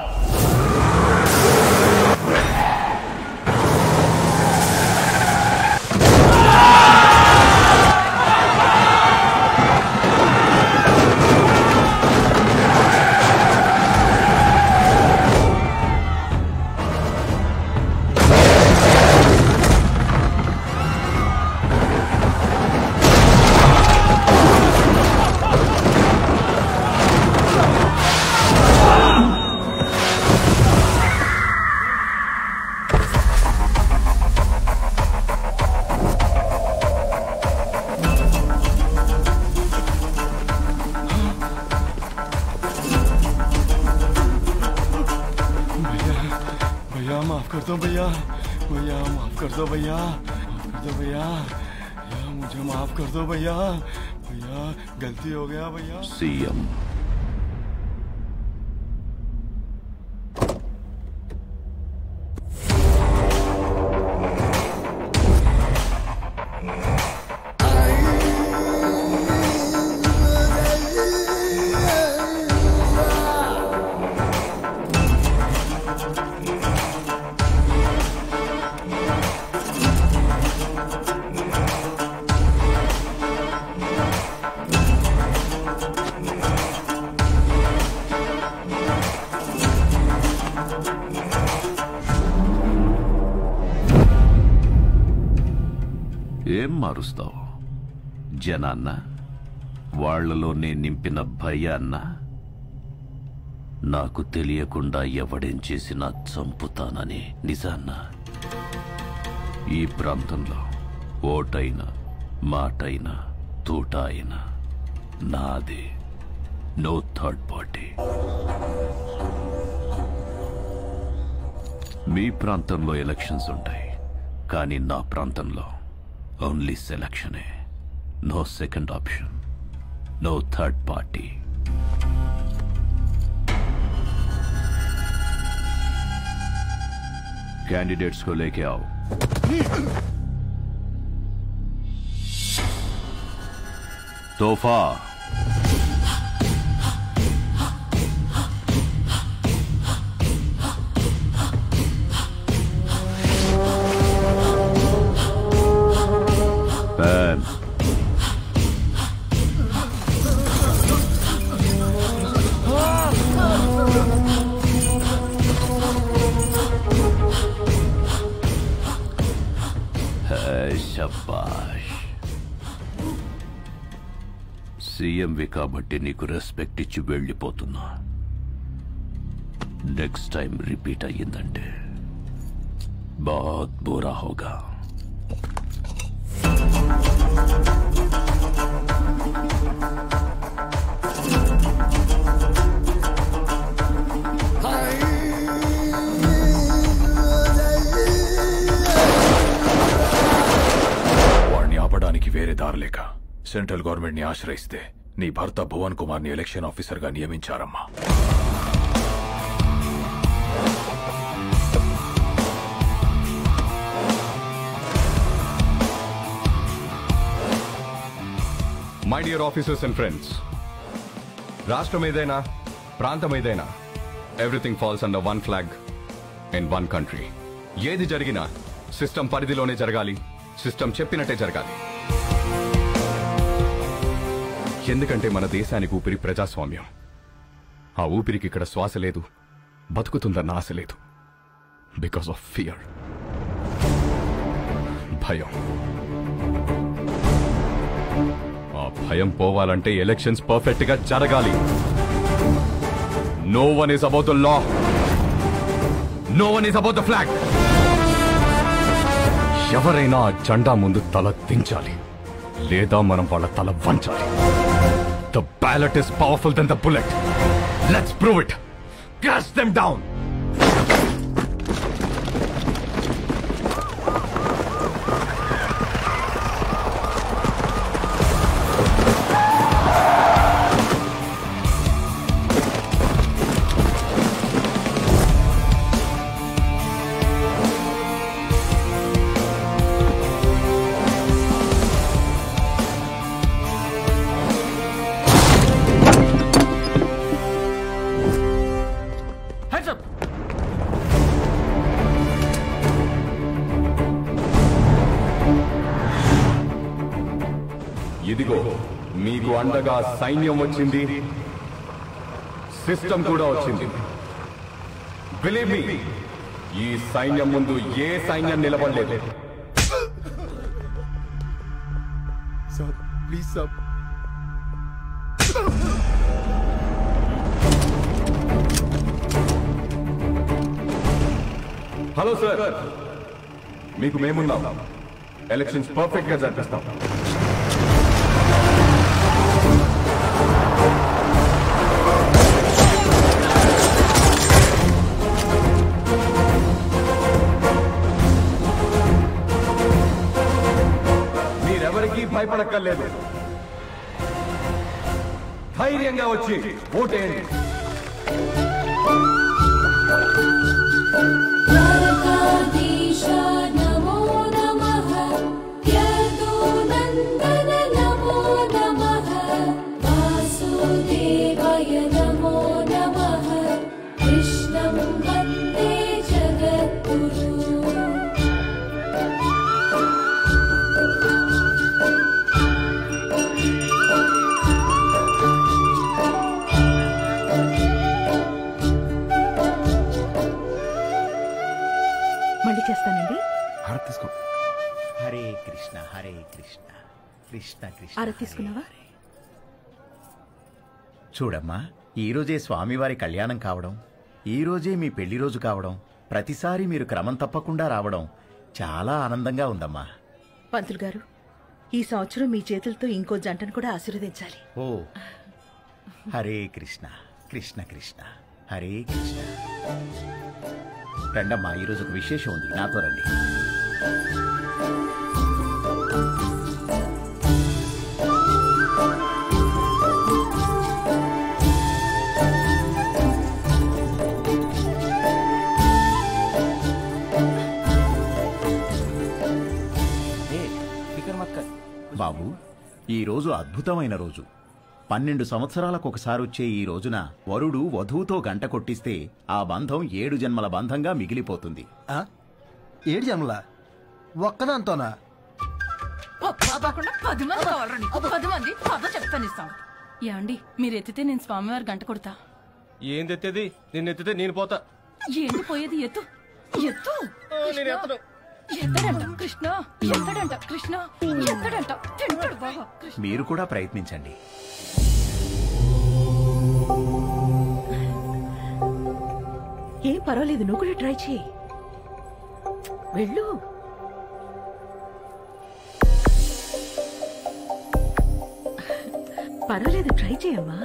भैया माफ कर दो भैया, भैया मुझे माफ कर दो भैया, भैया गलती हो गया भैया। सीएम ఏం మారుస్తావు? జనాన్న, వాళ్లలో నేను నింపిన భయాన్న? నాకు తెలియకుండా ఎవడేం చేసినా చంపుతానని నిజాన్న? ఈ ప్రాంతంలో ఓటైనా మాటైనా తూట అయినా నాదే. No third party. మీ ప్రాంతంలో ఎలక్షన్స్ ఉంటాయి, కానీ నా ప్రాంతంలో ఓన్లీ సెలక్షనే. No second option, no third party. Candidates को लेके आओ। तोहफा पैन శబాష్. సీఎంవి కాబట్టి నీకు రెస్పెక్ట్ ఇచ్చి వెళ్ళిపోతున్నా. నెక్స్ట్ టైం రిపీట్ అయ్యిందంటే బాత్ బురా హోగా. ఆపడానికి వేరే దారిలేక సెంట్రల్ గవర్నమెంట్ ని ఆశ్రయిస్తే నీ భర్త భువన్ కుమార్ ని ఎలక్షన్ ఆఫీసర్ గా నియమించారమ్మా. My dear officers and friends, రాష్ట్రం ఏదైనా ప్రాంతం ఏదైనా everything falls under one flag in one country. ఏది జరిగినా సిస్టమ్ పరిధిలోనే జరగాలి, సిస్టమ్ చెప్పినట్టే జరగాలి. ఎందుకంటే మన దేశానికి ఊపిరి ప్రజాస్వామ్యం. ఆ ఊపిరికి ఇక్కడ శ్వాస లేదు, బతుకుతుందన్న ఆశ లేదు. బికాస్ ఆఫ్ ఫియర్, భయం. ఆ భయం పోవాలంటే ఎలక్షన్స్ పర్ఫెక్ట్ గా జరగాలి. No one is about the law, no one is about the flag. ఎవరైనా ఆ జెండా ముందు తల దించాలి, లేదా మనం వాళ్ళ తల వంచాలి. The ballot is powerful then the bullet. Let's prove it. Crash them down. ఇదిగో మీకు అండగా సైన్యం వచ్చింది, సిస్టమ్ కూడా వచ్చింది. బిలీవ్ మీ, ఈ సైన్యం ముందు ఏ సైన్యం నిలబడలేదు. Sir please sir. Hello sir, మీకు మేమున్నాం. ఎలక్షన్స్ పర్ఫెక్ట్ గా జరిపిస్తాం. మీరెవరికి భయపడక్కర్లేదు. ధైర్యంగా వచ్చి ఓటేయండి. మళ్ళీ చేస్తానండి. తీసుకో. హరే కృష్ణ హరే కృష్ణ కృష్ణ కృష్ణ. అర తీసుకున్నావా? చూడమ్మా, ఈరోజే స్వామివారి కళ్యాణం కావడం, ఈరోజే మీ పెళ్లి రోజు కావడం, ప్రతిసారి మీరు క్రమం తప్పకుండా రావడం చాలా ఆనందంగా ఉందమ్మా. పంతులు గారు, ఈ సంవత్సరం మీ చేతులతో ఇంకో జంటను కూడా ఆశీర్వదించాలి. ఓ హరే కృష్ణ కృష్ణ కృష్ణ హరే కృష్ణ. రండమ్మా, ఈరోజు ఒక విశేషం ఉంది, నాతో రండి. బాబు, ఈ రోజు అద్భుతమైన రోజు. 12 సంవత్సరాలకు ఒకసారి వచ్చే ఈ రోజున వరుడు వధువుతో గంట కొట్టిస్తే ఆ బంధం 7 జన్మల బంధంగా మిగిలిపోతుంది. 7 జన్మల ఒక్కదాంతోనా? 10 మంది కావాలండి. 10 మంది కథ చెప్తానిస్తాం. ఏమండి, మీరు ఎత్తితే నేను స్వామివారి గంట కొడతా. ఏం తెత్తేది? నిన్ను ఎత్తితే నేను పోతా. ఏంటి పోయేది? ఎత్తు ఎత్తు. ఎత్తడంట కృష్ణ, ఎత్తడంట కృష్ణ, ఎత్తడంట. తింటాడు బాగా. మీరు కూడా ప్రయత్నించండి. ఏం పర్వాలేదు, నువ్వు కూడా ట్రై చేయి. వెళ్ళు. పర్వాలేదు, ట్రై చేయమ్మా.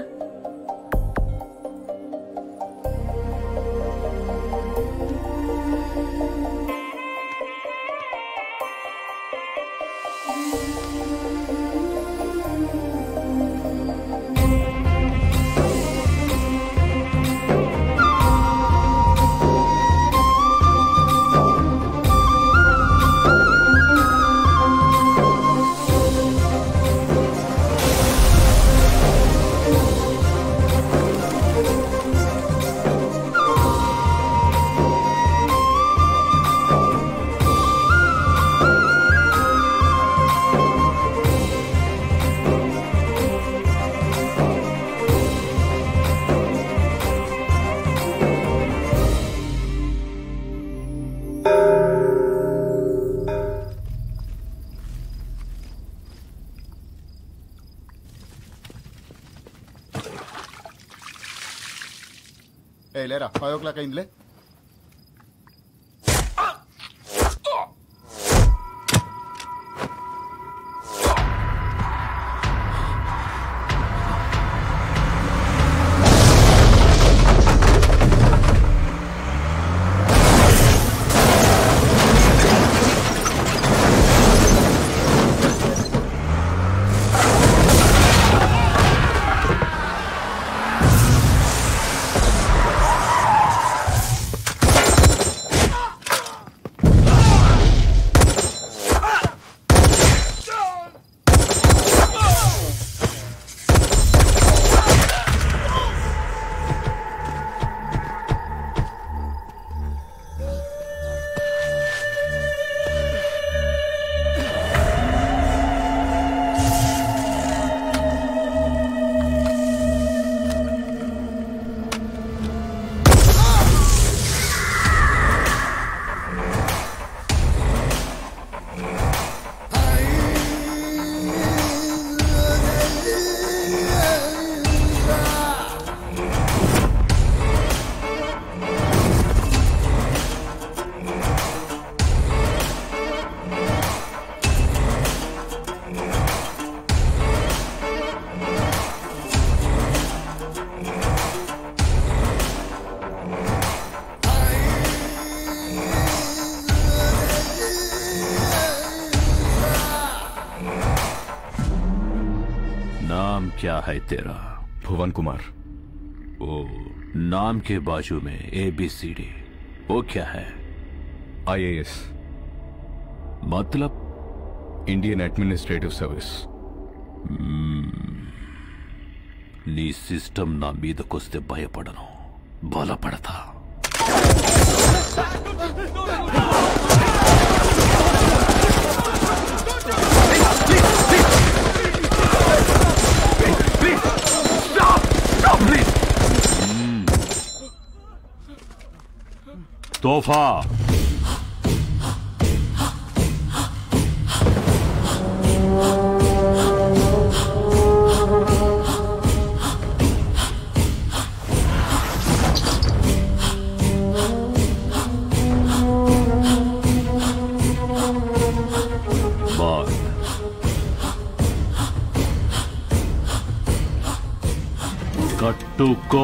లేరా 5 o'clock అయిందిలే. क्या है तेरा? भुवन कुमार। ओ, नाम के बाजू में ABCD, वो क्या है? IAS मतलब इंडियन एडमिनिस्ट्रेटिव सर्विस। నీ సిస్టమ్ నా మీదకొస్తే భయపడను, బలపడతా. తోఫా పట్టుకో.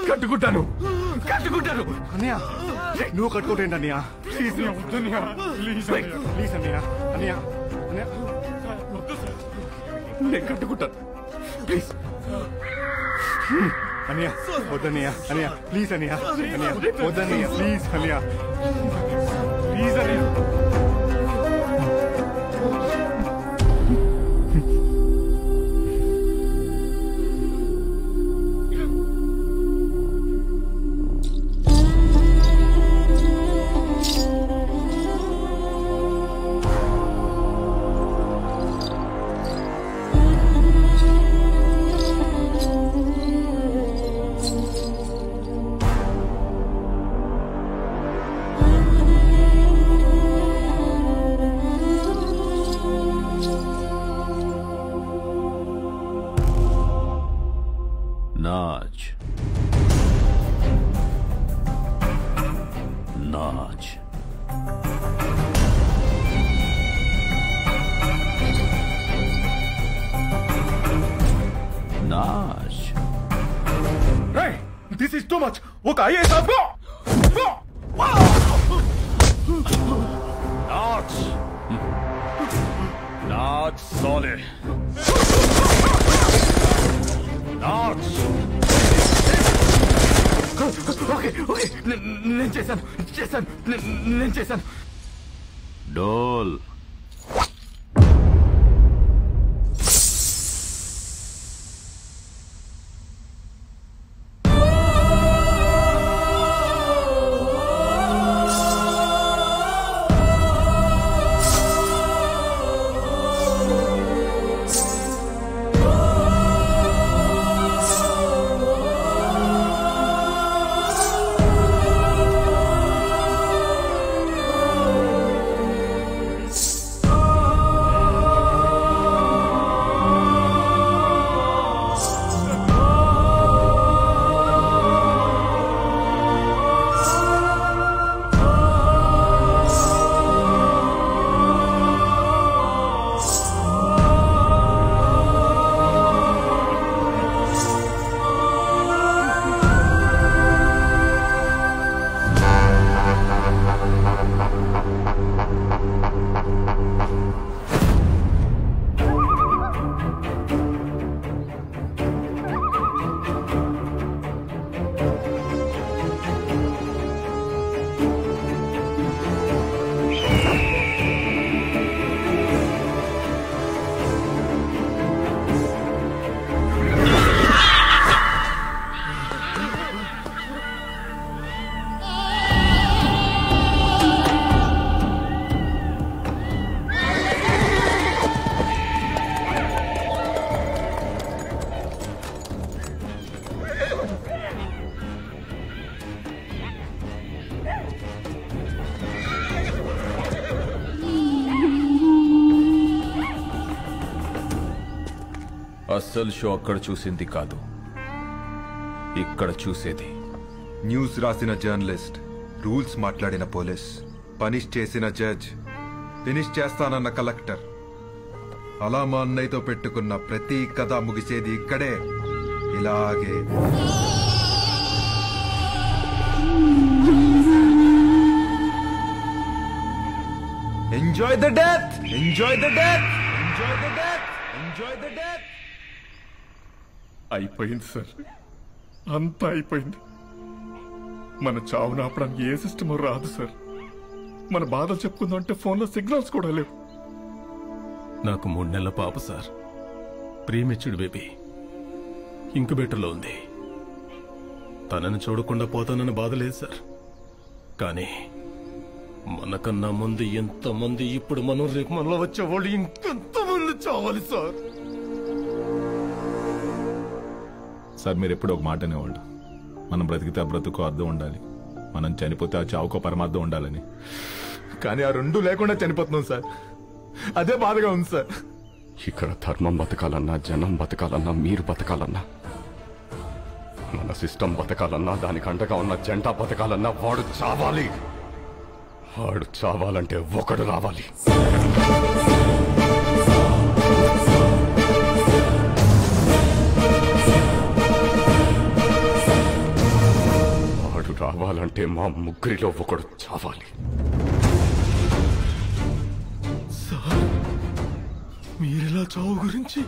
కట్టుకుంటాను కట్టుకుంటాను అన్నయ్య. నువ్వు కట్టుకుంటేంటి అన్నయ్య? ప్లీజ్ ప్లీజ్ ప్లీజ్ అన్నయ్య. అన్నయ్య అన్నయ్య నేను కట్టుకుంటాను ప్లీజ్. అన్నయ్య వద్దన్నయ్య. అన్నయ్య ప్లీజ్ అన్నయ్య. అన్నయ్య వద్దన్నయ్య ప్లీజ్ అన్నయ్య. ప్లీజ్ అన్నయ్య. नाच नाच नाच. This is too much. ఒక ఐఏఎస్ नाच नाच साले नाच. ఓకే ఓకే నేను చేశాను. డోల్. అస్సలు షో అక్కడ చూసింది కాదు, ఇక్కడ చూసేది. న్యూస్ రాసిన జర్నలిస్ట్, రూల్స్ మాట్లాడిన పోలీస్, పనిష్ చేసిన జడ్జ్, ఫినిష్ చేస్తానన్న కలెక్టర్, అలా మా అన్నయ్యతో పెట్టుకున్న ప్రతి కథ ముగిసేది ఇక్కడే, ఇలాగే. Enjoy the death, enjoy the death, enjoy the death, enjoy the death. అయిపోయింది సార్, అంతా అయిపోయింది. మన చావును ఆపడానికి ఏ సిస్టమ్ రాదు సార్. మన బాధలు చెప్పుకుందామంటే ఫోన్లో సిగ్నల్స్ కూడా లేవు. నాకు 3 నెలల పాప సార్, ప్రీమెచ్యూర్డ్ బేబీ, ఇంక్యుబేటర్లో ఉంది. తనని చూడకుండా పోతానని బాధ లేదు సార్. కానీ మనకన్నా ముందు ఎంతమంది, ఇప్పుడు మనం రేపు మనలో వచ్చేవాళ్ళు ఇంకెంతమంది చావాలి సార్. సార్ మీరు ఎప్పుడు ఒక మాట అనేవాళ్ళు, మనం బ్రతికితే ఆ బ్రతుకు అర్థం ఉండాలి, మనం చనిపోతే ఆ చావుకో పరమార్థం ఉండాలని. కానీ ఆ రెండు లేకుండా చనిపోతున్నాం సార్. అదే బాధగా ఉంది సార్. ఇక్కడ ధర్మం బతకాలన్నా, జనం బతకాలన్నా, మీరు బతకాలన్నా మన సిస్టమ్ బతకాలన్నా దానికి అండగా ఉన్న జెండా బతకాలన్నా వాడు చావాలి. వాడు చావాలంటే ఒకడు రావాలి. వాడు రావాలంటే మా ముగ్గురిలో ఒకడు చావాలి. మీరెలా చావు గురించి?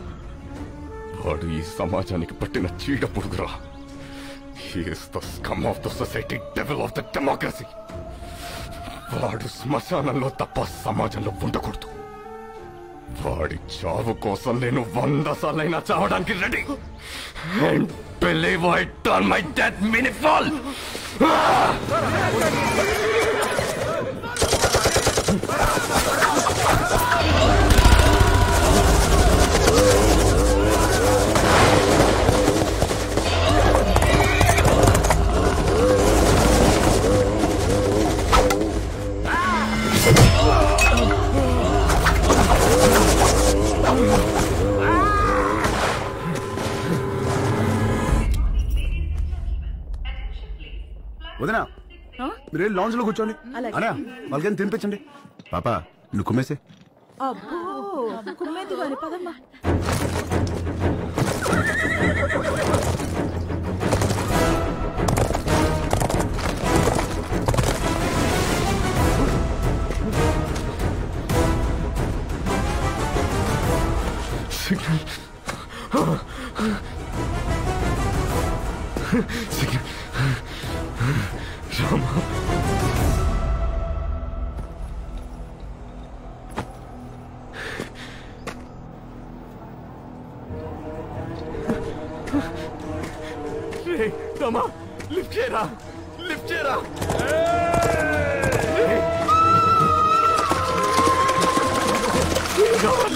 వాడు ఈ సమాజానికి పట్టిన చీడ పురుగురా. He is the scum of the society, devil of the democracy. వాడు శ్మశానంలో తప్ప సమాజంలో ఉండకూడదు. వాడి చావు కోసం నేను 100 సార్లైనా చావడానికి ready. And believe I turn my death meaningful. వదినా మీరు లాంజ్ లో కూర్చోండి. అనా వాళ్ళకైనా తినిపించండి. పాపా నువ్వు కుమ్మేసే. అబ్బో కుమ్మేది వాని పదమ్మా. రామా లిఫ్ట్ చేయరా, లిఫ్ట్ చేయరా.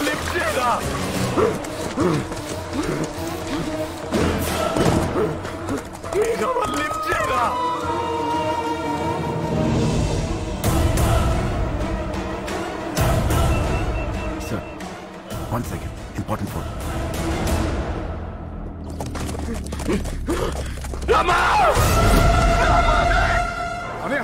లిఫ్ట్ చేయరా. లిఫ్ట్ చేయరా. Sir 1 second, important phone. Rama రారా.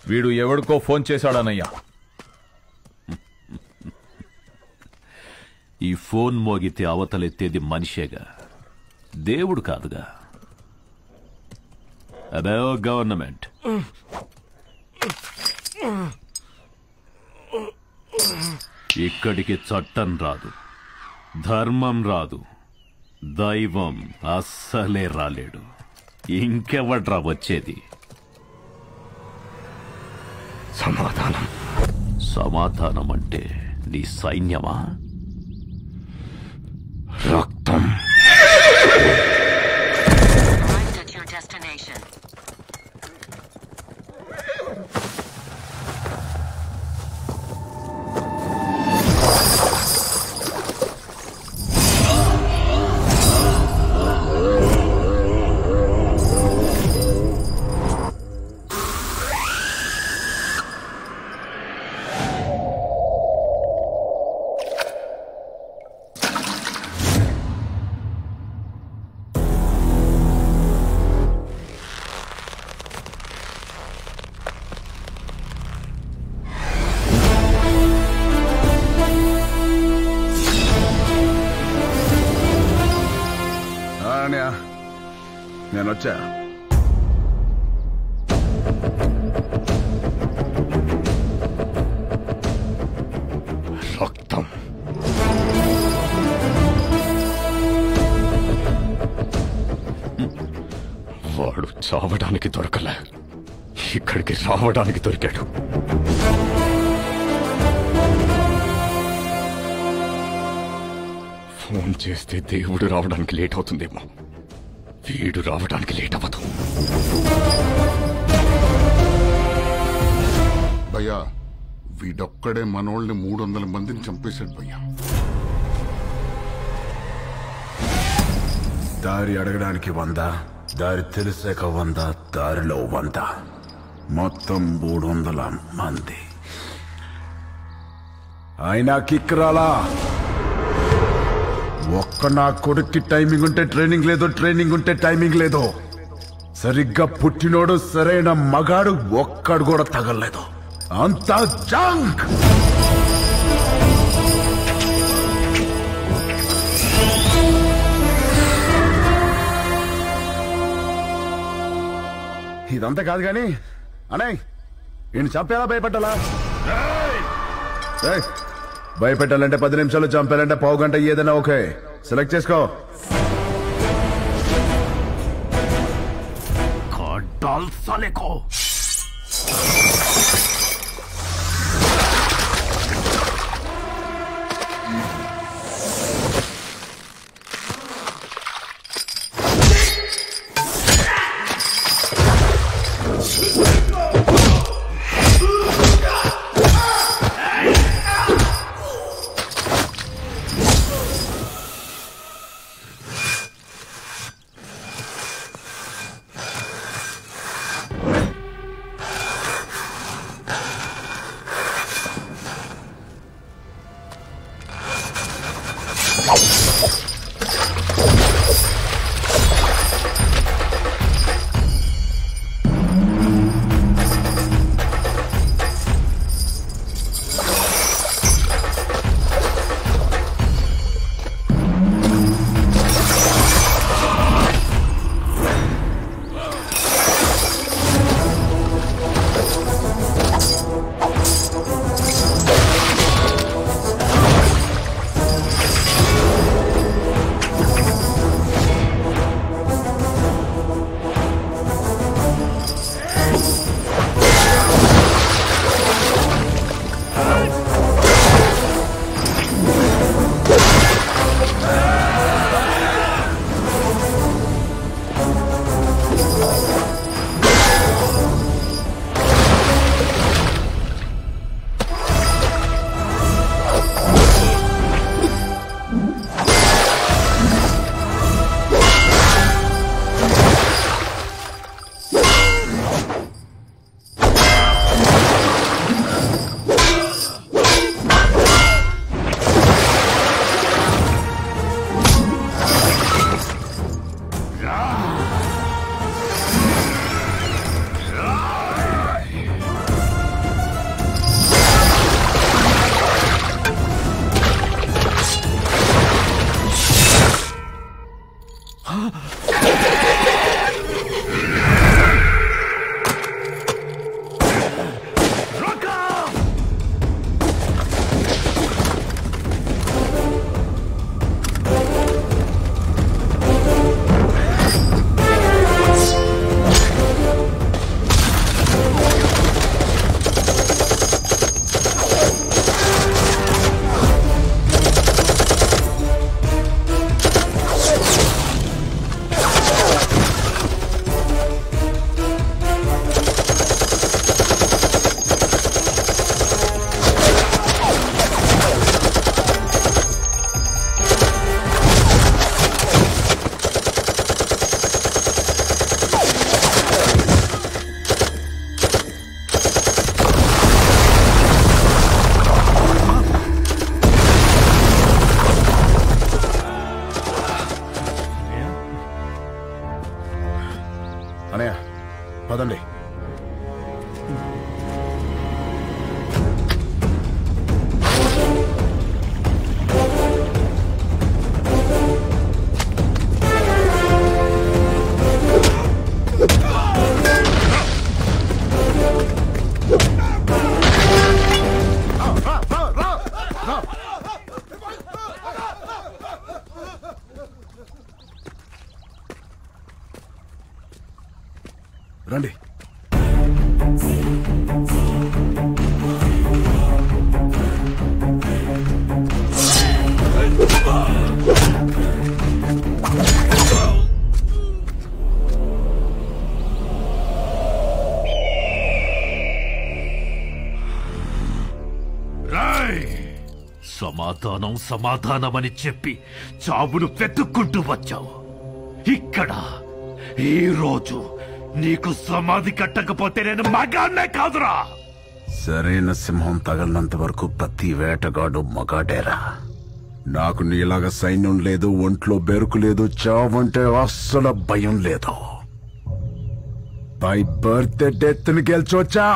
వీడు ఎవడికో ఫోన్ చేశాడనయ్యా. ఈ ఫోన్ మోగితే అవతలెత్తేది మనిషేగా, దేవుడు కాదుగా. అదే గవర్నమెంట్. ఇక్కడికి చట్టం రాదు, ధర్మం రాదు, దైవం అస్సలే రాలేడు. ఇంకెవడ్రా వచ్చేది? సమాధానం. సమాధానం అంటే నీ సైన్యమా? రక్తం. నేను వచ్చా. రక్తం. చావడానికి దొరకలే, ఇక్కడికి రావడానికి దొరికాడు. ఫోన్ చేస్తే దేవుడు రావడానికి లేట్ అవుతుందేమో, వీడు రావడానికి లేట్ అవ్వదు. భయ్యా, వీడొక్కడే మనోళ్ళని 300 మందిని చంపేశాడు భయ్యా. దారి అడగడానికి 100, దారి తెలిసాక 100, దారిలో 100, మొత్తం 300 మంది. అయినా కిక్ రాలా. ఒక్క నా కొడుక్కి టైమింగ్ ఉంటే ట్రైనింగ్ లేదు, ట్రైనింగ్ ఉంటే టైమింగ్ లేదు. సరిగ్గా పుట్టినోడు సరైన మగాడు ఒక్కడు కూడా తగలలేదు. అంతా జంక్. ఇదంతా కాదు కానీ అనే ఈయన చంపేలా భయపెట్టాలా? భయపెట్టాలంటే 10 నిమిషాలు, చంపాలంటే పావు గంట, ఏదైనా ఓకే. సెలెక్ట్ చేసుకో. సమాధానం సమాధానమని చెప్పి చావును వెతుక్కుంటూ వచ్చావు. ఇక్కడ ఈ రోజు నీకు సమాధి కట్టకపోతే నేను మగాన్నే కాదురా. సరైన సింహం తగలనంత వరకు ప్రతి వేటగాడు మగాడేరా. నాకు నీలాగా సైన్యం లేదు, ఒంట్లో బెరుకు లేదు, చావంటే అస్సలు భయం లేదు. బై బర్త్ డెత్ ని గెలిచొచ్చా?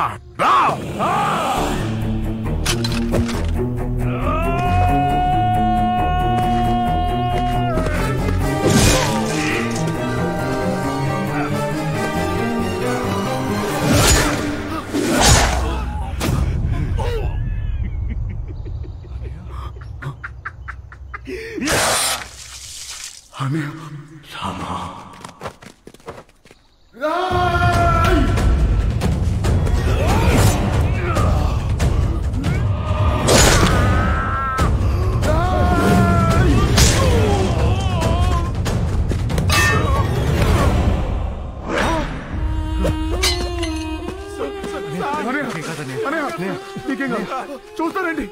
చూస్తారండి,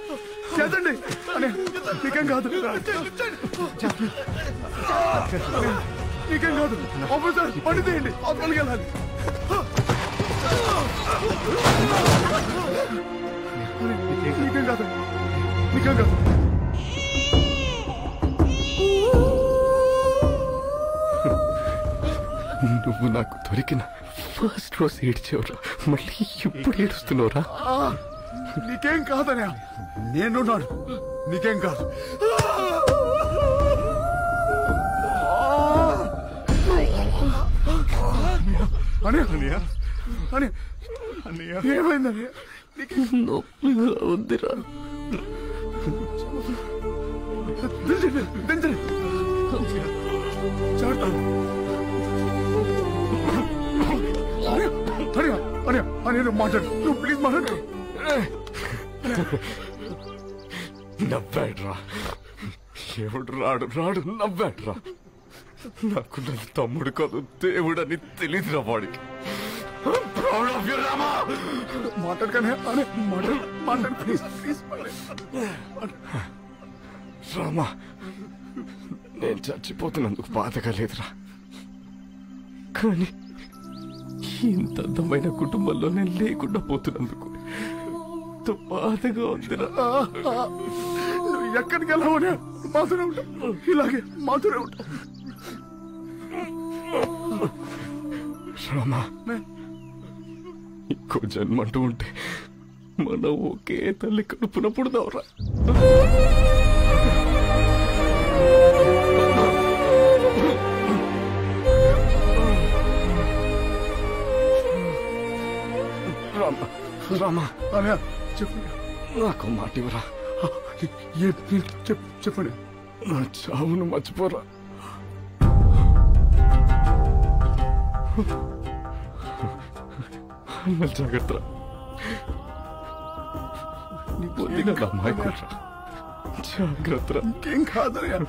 చేతండి. నీకేం కాదు, నీకేం కాదు. ఆఫీసర్ పని తీయండి, హాస్పిటల్కి వెళ్ళాలి. నీకేం కాదు, నీకేం కాదు. నువ్వు నాకు దొరికిన ఫస్ట్ రోజు ఏడ్చేవరా, మళ్ళీ ఇప్పుడు ఏడుస్తున్నావురా? నీకేం కాదనే, నేనున్నాను. నీకేం కాదు. ఏమైందని నొప్పిగా ఉందిరా. మాట్లాడు, నువ్వు ప్లీజ్ మాట్లాడు. నవ్వాడ్రా, ఎవడు రాడు రాడు నవ్వాడ్రా. నాకు నా తమ్ముడు కాదు దేవుడని తెలియదురా వాడికి. మాట్లాడగానే మాట్లాడు ప్లీజ్ ప్లీజ్. రామా, నేను చచ్చిపోతున్నందుకు బాధగా లేదురా, కానీ ఇంత అందమైన కుటుంబంలో నేను లేకుండా పోతున్నందుకు బాధగా ఉందిరా. నువ్వు ఎక్కడికి వెళ్ళావనే మాతోనే ఉంటావు, ఇలాగే మాతోనే ఉంటావు. రామా, ఇంకో జన్మంటూ ఉంటే మనం ఒకే తల్లి కడుపున పుడదావురా. రామా, రామా, నాకు మాట ఇవ్వరా. చెప్పండి. నా చావును మర్చిపోరా. జాగ్రత్త. జాగ్రత్త. ఇంకేం కాదయ్యా.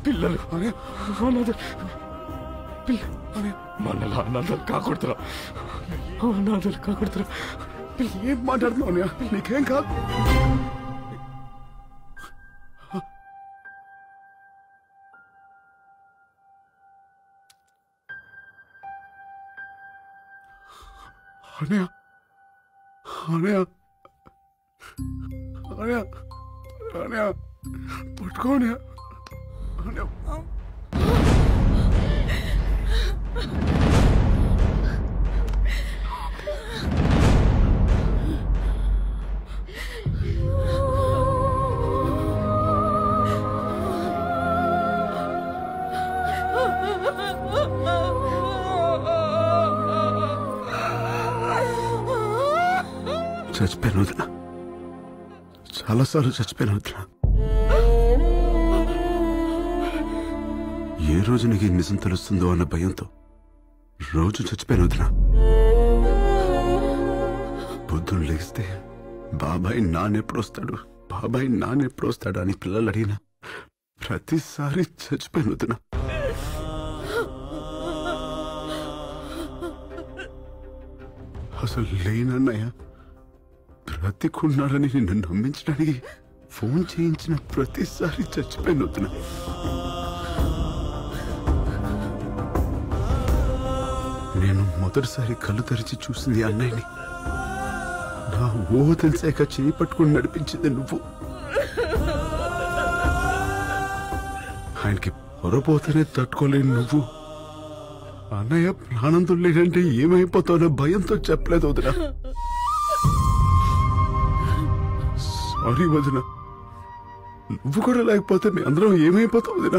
పిల్లలు మనలా అనాథలు కాకూడదురా, అనాథలు కాకూడదురా. ఏం మాట్లాడుతున్నావు? నీకేం కాదు. అనయా అనయా అనయా అనయా పట్టుకోనయా అనయా. చచ్చిపోయాను వదిన, చాలాసార్లు చచ్చిపోయాను వదిన. ఏ రోజు నీకు ఈ నిజం తెలుస్తుందో అన్న భయంతో రోజు చచ్చిపోయాను వదిన. పొద్దున్న లేస్తే బాబాయ్ నాన్నెప్పుడు వస్తాడు, బాబాయ్ నాన్నెప్పుడు వస్తాడు అని పిల్లలు అడిగిన ప్రతిసారి చచ్చిపోయాను వదిన. అసలు లేనన్నయ్య. బ్రతికున్నాడని నిన్ను నమ్మించడానికి ఫోన్ చేయించిన ప్రతిసారి చచ్చిపోయిన వదిన. నేను మొదటిసారి కళ్ళు తెరిచి చూసింది అన్నయ్యని. నా ఊహ తెలిసాక చేయి పట్టుకుని నడిపించింది నువ్వు. ఆయనకి పొరపోతేనే తట్టుకోలేని నువ్వు అన్నయ్య ప్రాణంతో లేదంటే ఏమైపోతావో భయంతో చెప్పలేదు వదిన. సారీ వదిన. నువ్వు కూడా లేకపోతే మీ అందరం ఏమైపోతావు వదిన?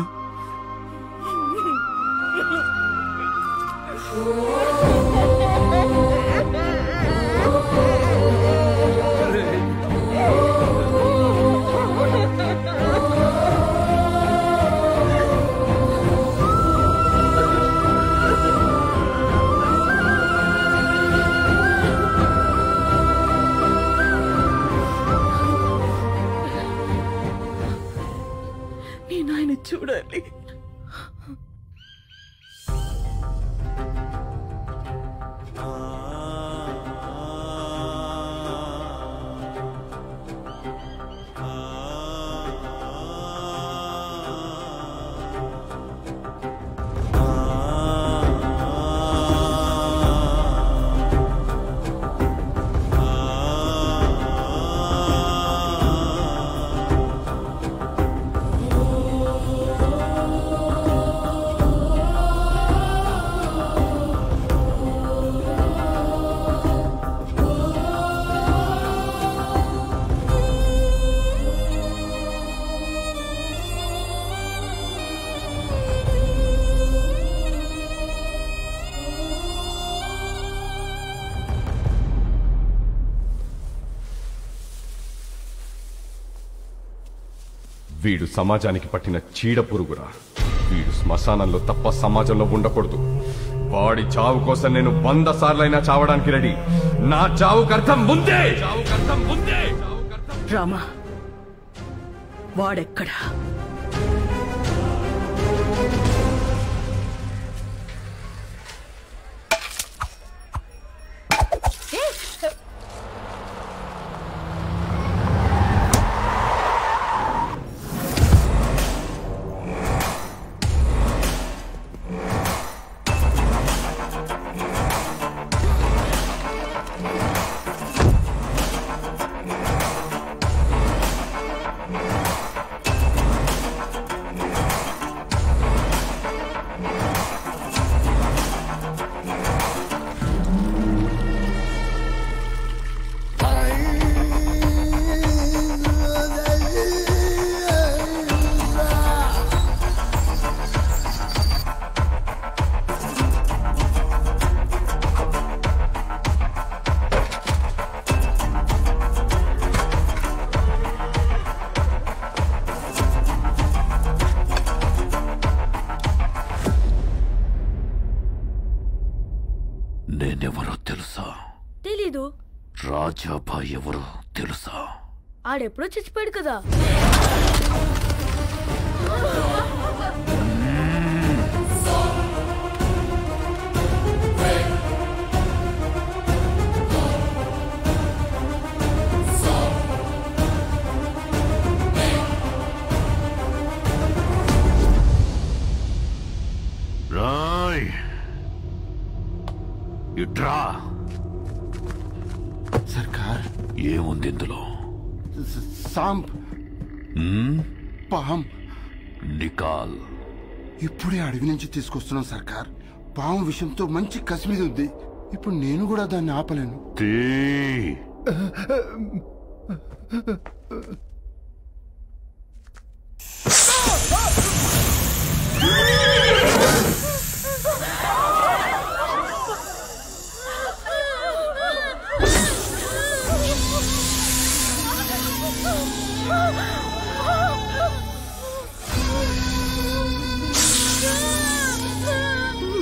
నేను ఆయన చూడాలి. వీడు సమాజానికి పట్టిన చీడ పురుగురా. వీడు శ్మశానంలో తప్ప సమాజంలో ఉండకూడదు. వాడి చావు కోసం నేను 100 సార్లైనా చావడానికి రెడీ. నా చావుకు అర్థం ముందే. రామా, వాడెక్కడా? నేనెవరో తెలుసా? తెలీదు. రాజాబాయ్ ఎవరో తెలుసా? ఆడెప్పుడో చచ్చిపోయాడు కదా. రాయ్ ఇట్రా. సర్కార్, ఏముంది ఇందులో? సాంప్, పామ్. నికాల్. ఇప్పుడే అడవి నుంచి తీసుకొస్తున్నాం సర్కార్. పాము విషయంతో మంచి కసి మీద ఉంది. ఇప్పుడు నేను కూడా దాన్ని ఆపలేను.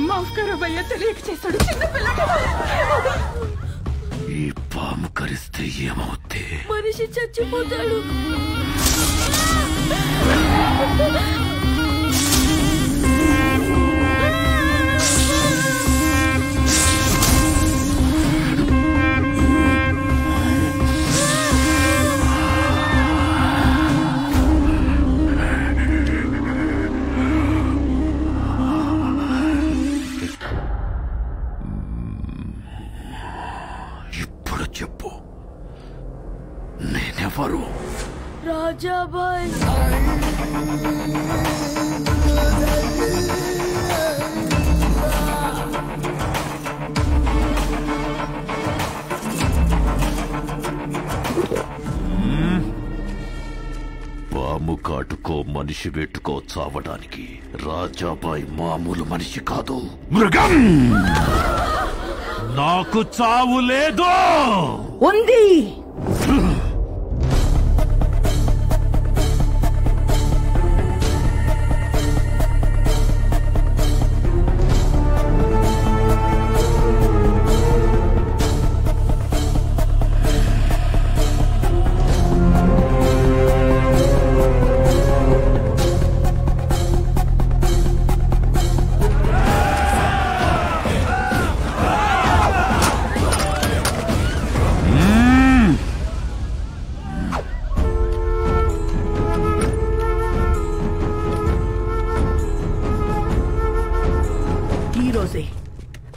మాఫ్ కరో భయ్యా, తెలియక చేశాడు. చిన్న పిల్లడు. ఈ పాము కరిస్తే ఏమవుద్ది? మనిషి చచ్చిపోతాడు. చెప్పు, నేనెవరు? రాజాబాయ్. పాము కాటుకో మనిషి పెట్టుకో చావడానికి రాజాబాయ్ మామూలు మనిషి కాదు, మృగం. నాకు చావు లేదు. ఉంది.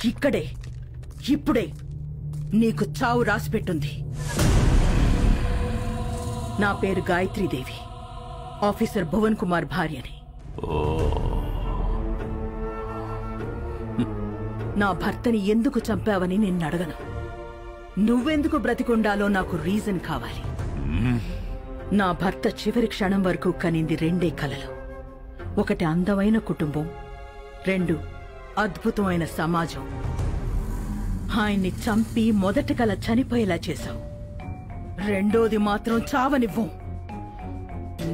ఇక్కడే ఇప్పుడే నీకు చావు రాసిపెట్టుంది. నా పేరు గాయత్రీదేవి, ఆఫీసర్ భువన్ కుమార్ భార్యని. నా భర్తని ఎందుకు చంపావని నిన్ను అడగను. నువ్వెందుకు బ్రతికుండాలో నాకు రీజన్ కావాలి. నా భర్త చివరి క్షణం వరకు కనింది రెండే కలలు. ఒకటి అందమైన కుటుంబం, రెండు అద్భుతమైన సమాజం. ఆయన్ని చంపి మొదటి కల చనిపోయేలా చేశావు, రెండోది మాత్రం చావనివ్వు.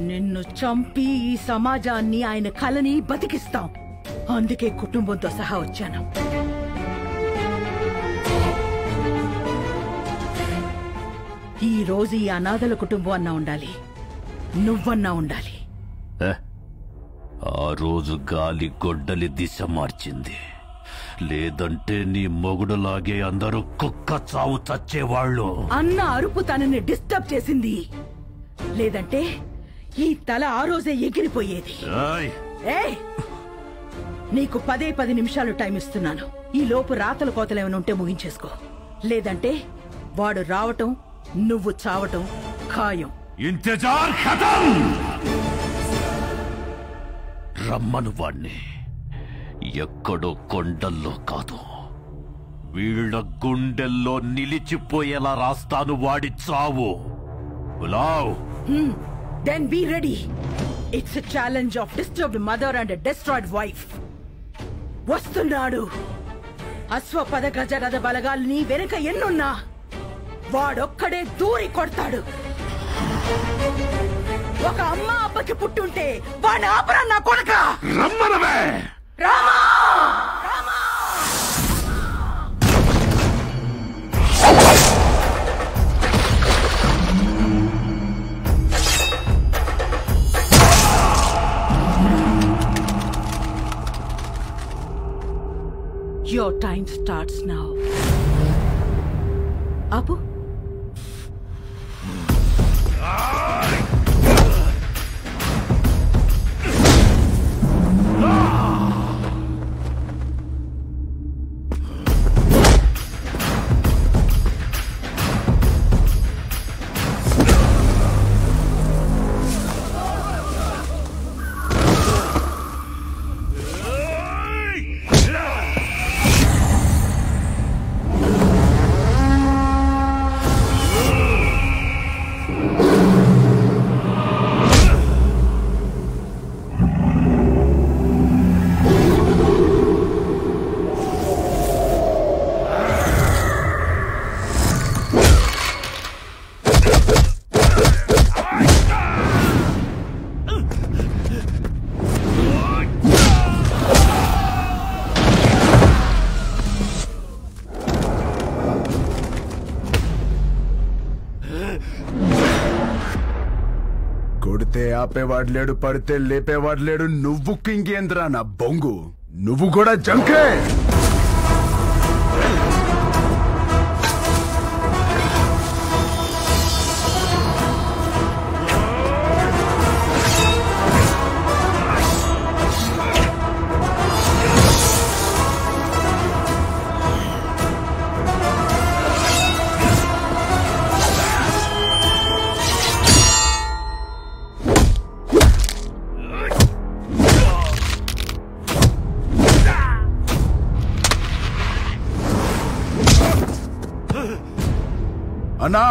నిన్ను చంపి ఈ సమాజాన్ని, ఆయన కలని బతికిస్తాం. అందుకే కుటుంబంతో సహా వచ్చాను. ఈ రోజు ఈ అనాథల కుటుంబం అన్నా ఉండాలి, నువ్వన్నా ఉండాలి. ఆ రోజు గాలి గొడ్డలి దిశ మార్చింది, లేదంటే నీ మొగుడులాగే అందరూ కుక్క చావు చచ్చేవాళ్ళు. అన్న అరుపు తనని డిస్టర్బ్ చేసింది, లేదంటే ఈ తల ఆ రోజే ఎగిరిపోయేది. నీకు 10 నిమిషాలు టైం ఇస్తున్నాను. ఈ లోపు రాతల కోతలేమైనా ఉంటే ముగించేసుకో, లేదంటే వాడు రావటం నువ్వు చావటం ఖాయం. ఇంతజార్ ఖతం. రమ్మను వాణ్ణి. ఎక్కడో కొండల్లో కాదు, వీళ్ళ గుండెల్లో నిలిచిపోయేలా రాస్తాను వాడి చావు. Then be ready. It's a challenge of disturbed mother and destroyed wife. వస్తున్నాడు. అశ్వపద గజ రథ బలగాల్ని వెనుక ఎన్నున్నా వాడొక్కడే దూరి కొడతాడు. ఒక అమ్మ అబ్బకి పుట్టుంటే వాడిని ఆపరా నా కొడక. రమ్మనవే. Rama! Your time starts now. Apu? కొడితే ఆపేవాడు లేడు, పడితే లేపేవాడు లేడు. నువ్వు కింగేంద్రా నా బొంగు, నువ్వు కూడా జంకే. అన్నా